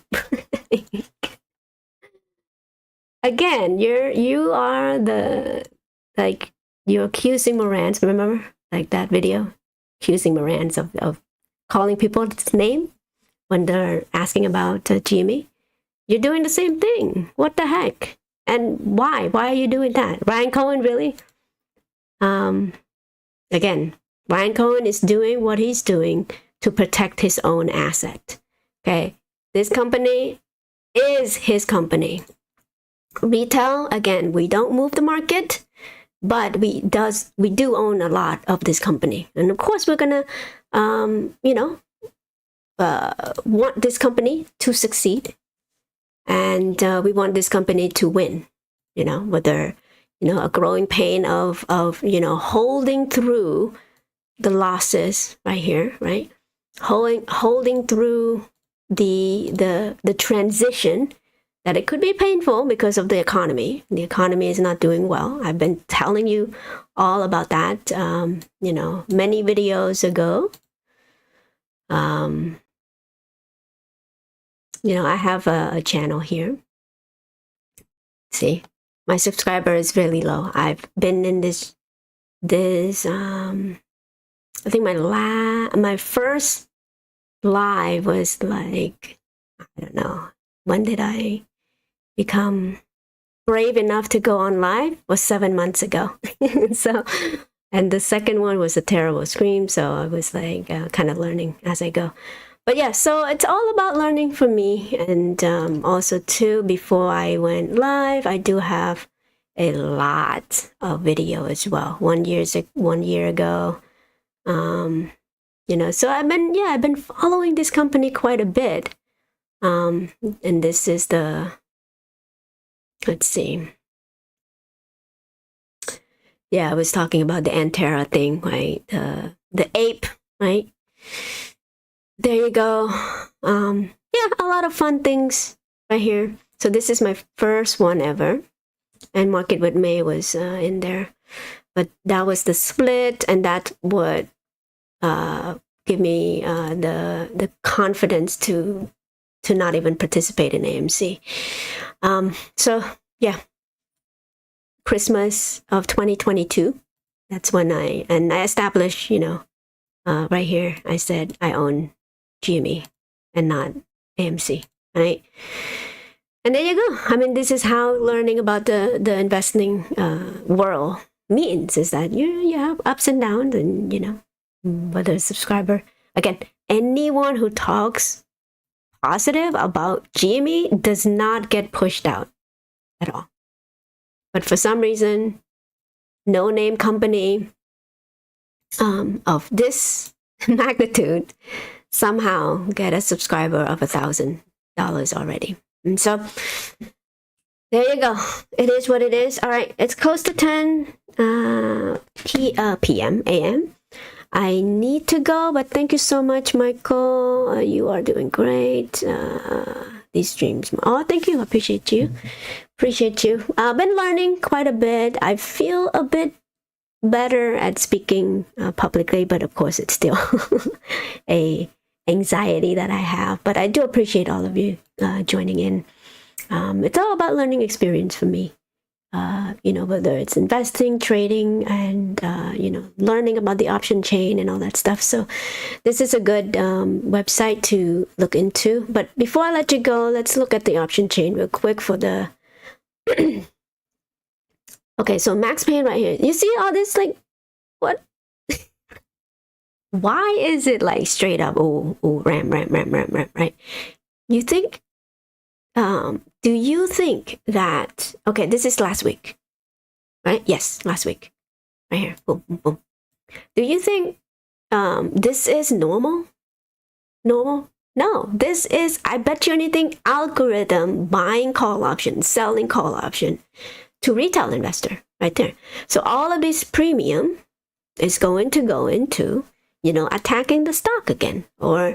Again, you are you're accusing Morans, remember? Like that video? Accusing Morans of calling people's name when they're asking about GME. You're doing the same thing. What the heck? And why? Why are you doing that? Ryan Cohen, really? Again, Ryan Cohen is doing what he's doing to protect his own asset. Okay? This company is his company. Retail, again, we don't move the market, but we do own a lot of this company. And of course, we're going to, want this company to succeed. And we want this company to win, whether, a growing pain of holding through the losses right here, right? Holding through the transition, that it could be painful because of the economy. The economy is not doing well. I've been telling you all about that, many videos ago. I have a channel here. See, my subscriber is really low. I've been in this I think my first live was like, I don't know, when did I become brave enough to go on live? Was 7 months ago. So, and the second one was a terrible scream. So I was like kind of learning as I go. But yeah, so it's all about learning for me. And also too, before I went live, I do have a lot of video as well. 1 year ago. So I've been following this company quite a bit. And this is let's see. Yeah, I was talking about the Antera thing, right? The ape, right? There you go. A lot of fun things right here. So this is my first one ever. And Market with May was in there. But that was the split, and that would give me the confidence to not even participate in AMC. So yeah, Christmas of 2022. That's when I established, right here, I said I own GME and not AMC, right? And there you go. I mean, this is how learning about the investing world means, is that you have ups and downs, and whether a subscriber, again, anyone who talks positive about GME does not get pushed out at all. But for some reason, no name company of this magnitude somehow get a subscriber of $1,000 already. And so there you go. It is what it is. All right, it's close to 10 p.m. a.m. I need to go, but thank you so much, Michael. You are doing great. These streams. Oh, thank you. Appreciate you. Appreciate you. I've been learning quite a bit. I feel a bit better at speaking publicly, but of course, it's still a anxiety that I have. But I do appreciate all of you joining in. It's all about learning experience for me. Whether it's investing, trading, and, learning about the option chain and all that stuff. So this is a good website to look into. But before I let you go, let's look at the option chain real quick for the... Okay, so Max Payne right here. You see all this, like, what? Why is it like straight up, ram, right? You think... do you think that, okay, this is last week, right? Yes, last week, right here, boom, boom, boom. Do you think this is normal? No, this is, I bet you anything, algorithm buying call option, selling call option. to retail investor right there. So all of this premium is going to go into, attacking the stock again, or,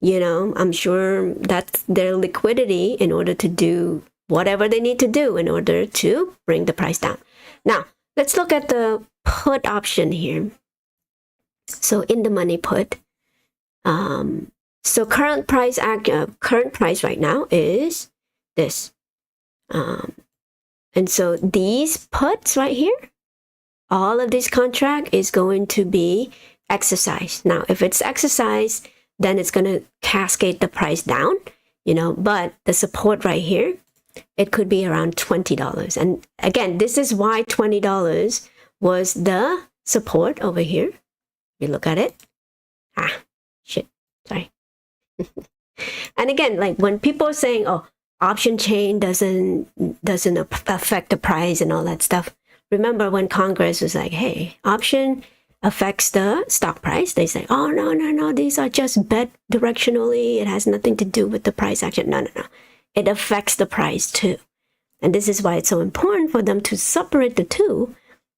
I'm sure that's their liquidity in order to do whatever they need to do in order to bring the price down. Now, let's look at the put option here. So in the money put, so current price right now is this. And so these puts right here, all of this contract is going to be exercised. Now, if it's exercised, then it's going to cascade the price down, but the support right here, it could be around $20. And again, this is why $20 was the support over here. You look at it. Sorry. And again, like when people are saying, oh, option chain doesn't affect the price and all that stuff. Remember when Congress was like, hey, option affects the stock price. They say, oh, no, these are just bet directionally. It has nothing to do with the price action. No. It affects the price too. And this is why it's so important for them to separate the two.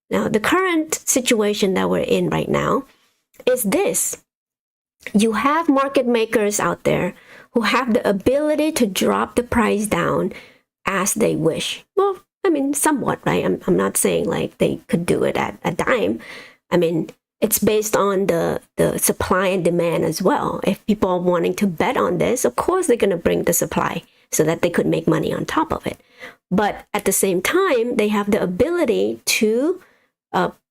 Now, the current situation that we're in right now is this. You have market makers out there who have the ability to drop the price down as they wish. Well, I mean, somewhat, right? I'm not saying like they could do it at a dime. I mean, it's based on the supply and demand as well. If people are wanting to bet on this, of course they're going to bring the supply so that they could make money on top of it. But at the same time, they have the ability to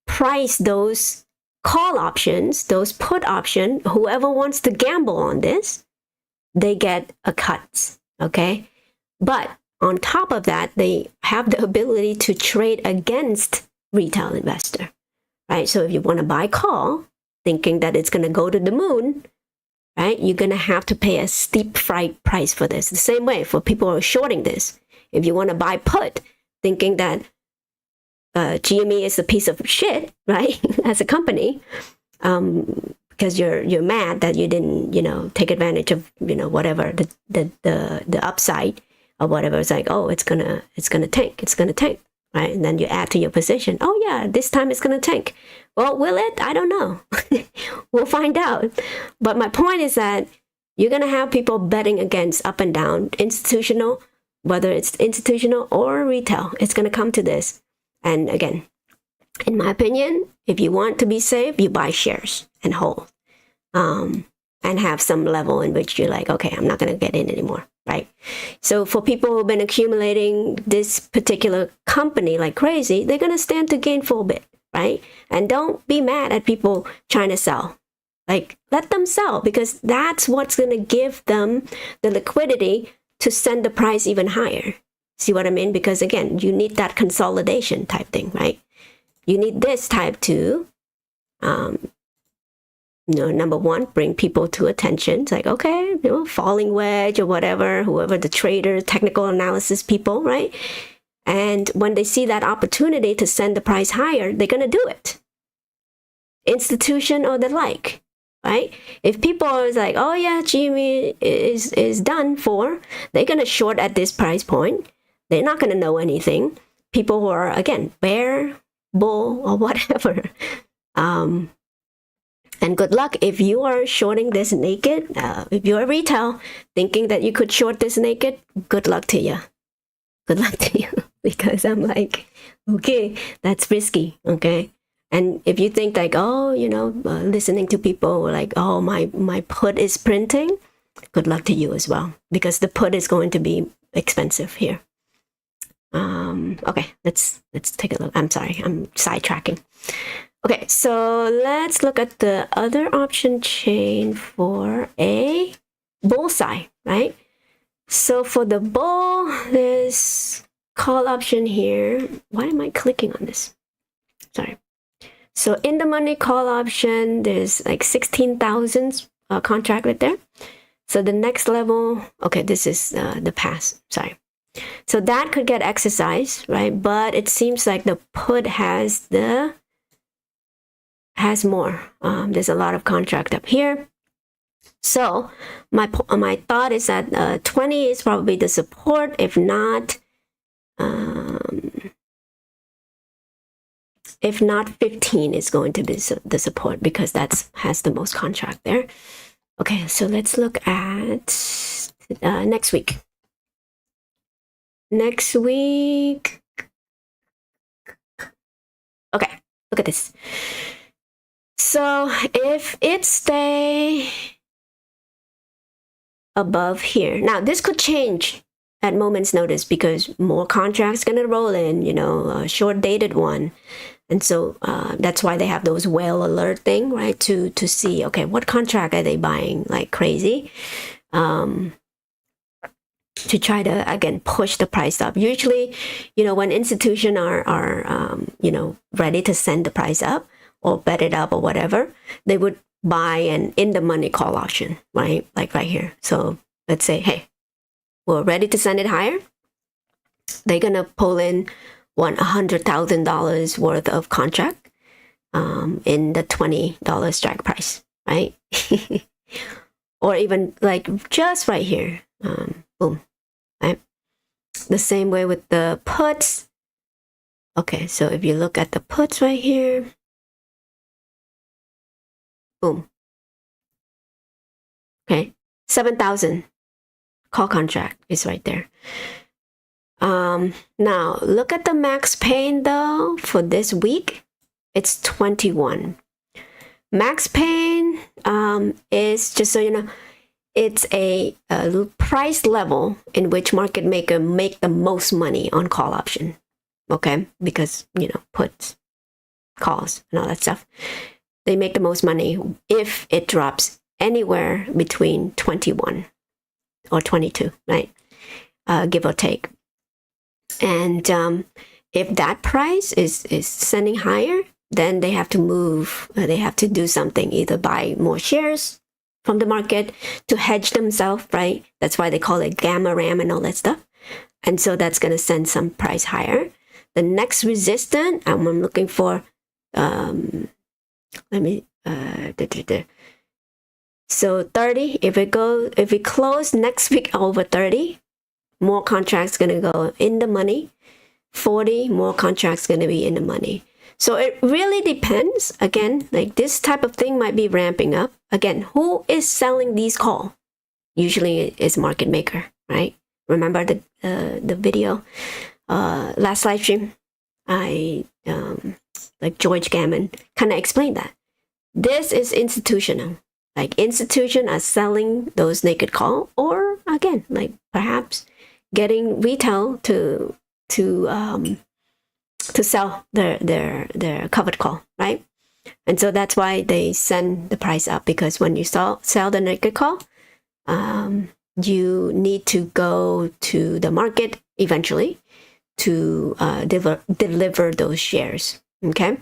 price those call options, those put option. Whoever wants to gamble on this, they get a cut, okay? But on top of that, they have the ability to trade against retail investor, right? So if you want to buy call, thinking that it's going to go to the moon, right? You're going to have to pay a steep fright price for this. The same way for people who are shorting this. If you want to buy put, thinking that GME is a piece of shit, right? As a company, because you're mad that you didn't, take advantage of, whatever the upside or whatever. It's like, oh, it's gonna tank, right? And then you add to your position. Oh yeah, this time it's gonna tank. Well, will it? I don't know. We'll find out. But my point is that you're gonna have people betting against up and down, institutional, whether it's institutional or retail. It's gonna come to this. And again, in my opinion, if you want to be safe, you buy shares and hold, and have some level in which you're like, okay, I'm not going to get in anymore, right? So for people who've been accumulating this particular company like crazy, they're going to stand to gain for a bit, right? And don't be mad at people trying to sell. Like, let them sell, because that's what's going to give them the liquidity to send the price even higher. See what I mean? Because again, you need that consolidation type thing, right? You need this type to, number one, bring people to attention. It's like, okay, falling wedge or whatever, whoever the trader, technical analysis people, right? And when they see that opportunity to send the price higher, they're going to do it. Institution or the like, right? If people are like, oh yeah, GME is done for, they're going to short at this price point. They're not going to know anything. People who are, again, bear, bull, or whatever. And good luck if you are shorting this naked. If you're a retail thinking that you could short this naked, good luck to you. Good luck to you. Because I'm like, okay, that's risky, okay? And if you think like, oh, listening to people like, oh, my put is printing, good luck to you as well. Because the put is going to be expensive here. Okay, let's take a look. I'm sorry, I'm sidetracking. Okay, so let's look at the other option chain for a bullseye, right? So for the bull, there's call option here. Why am I clicking on this? Sorry. So in the money call option, there's like 16,000 contract right there. So the next level, okay, this is the pass, sorry. So that could get exercised, right? But it seems like the put has more. There's a lot of contract up here. So my thought is that 20 is probably the support. If not, if not 15 is going to be the support, because that's has the most contract there. Okay, so let's look at next week. Next week. Okay, look at this. So if it stay above here, now this could change at moment's notice because more contracts gonna roll in, you know, a short dated one. And so that's why they have those whale alert thing, right? To see, okay, what contract are they buying like crazy? To try to, again, push the price up. Usually, you know, when institutions are you know, ready to send the price up or bet it up or whatever, they would buy an in the money call option, right? Like right here. So let's say, hey, we're ready to send it higher. They're gonna pull in $100,000 worth of contract in the $20 strike price, right? Or even like just right here, boom, right? The same way with the puts. Okay, so if you look at the puts right here, boom. Okay, 7,000 call contract is right there. Now look at the max pain though for this week. It's 21. Max pain is, just so you know, it's a price level in which market maker make the most money on call option. Okay, because, you know, puts, calls, and all that stuff, they make the most money if it drops anywhere between 21 or 22, right? Give or take. And if that price is sending higher, then they have to move, they have to do something, either buy more shares from the market to hedge themselves, right? That's why they call it gamma ram and all that stuff. And so that's going to send some price higher. The next resistance, I'm looking for, let me, so 30, if it close next week over 30, more contracts going to go in the money. 40, more contracts going to be in the money. So it really depends. Again, like this type of thing might be ramping up. Again, who is selling these calls? Usually it's market maker, right? Remember the video, last live stream? I, like George Gammon kind of explained that. This is institutional. Like institution are selling those naked call, or again, like perhaps getting retail to sell their covered call, right? And so that's why they send the price up, because when you sell the naked call, you need to go to the market eventually to deliver those shares. Okay.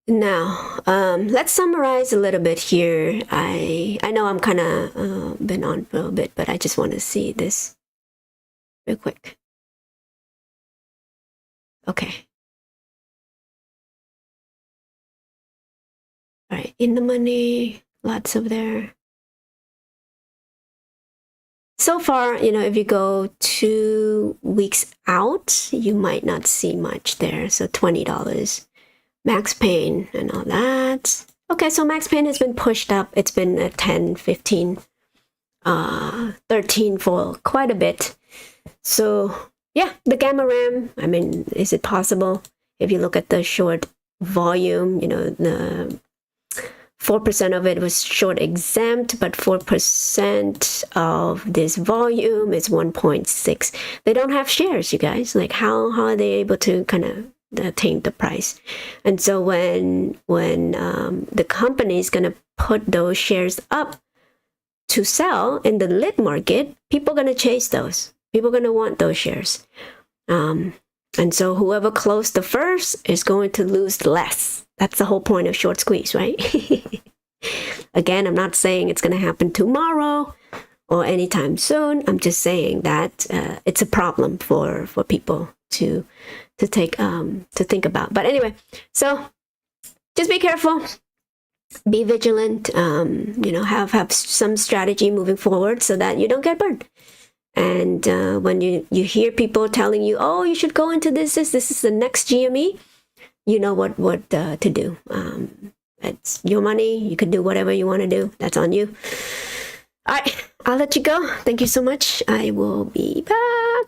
Now, let's summarize a little bit here. I know I'm kind of been on for a bit, but I just want to see this real quick. Okay. All right, in the money, lots of there. So far, you know, if you go 2 weeks out, you might not see much there. So $20. Max pain and all that. Okay, so max pain has been pushed up. It's been at 10, 15, 13 for quite a bit. So yeah, the gamma ram, I mean, is it possible? If you look at the short volume, you know, the 4% of it was short exempt, but 4% of this volume is 1.6. They don't have shares, you guys. Like how are they able to kind of attain the price? And so when the company is going to put those shares up to sell in the lit market, people are going to chase those. People are going to want those shares. And so whoever closed the first is going to lose less. That's the whole point of short squeeze, right? Again, I'm not saying it's going to happen tomorrow or anytime soon. I'm just saying that it's a problem for people to take to think about. But anyway, so just be careful, be vigilant, you know, have some strategy moving forward so that you don't get burned. And when you hear people telling you, oh, you should go into this is the next GME, you know what to do. It's your money. You can do whatever you want to do. That's on you. All right, I'll let you go. Thank you so much. I will be back.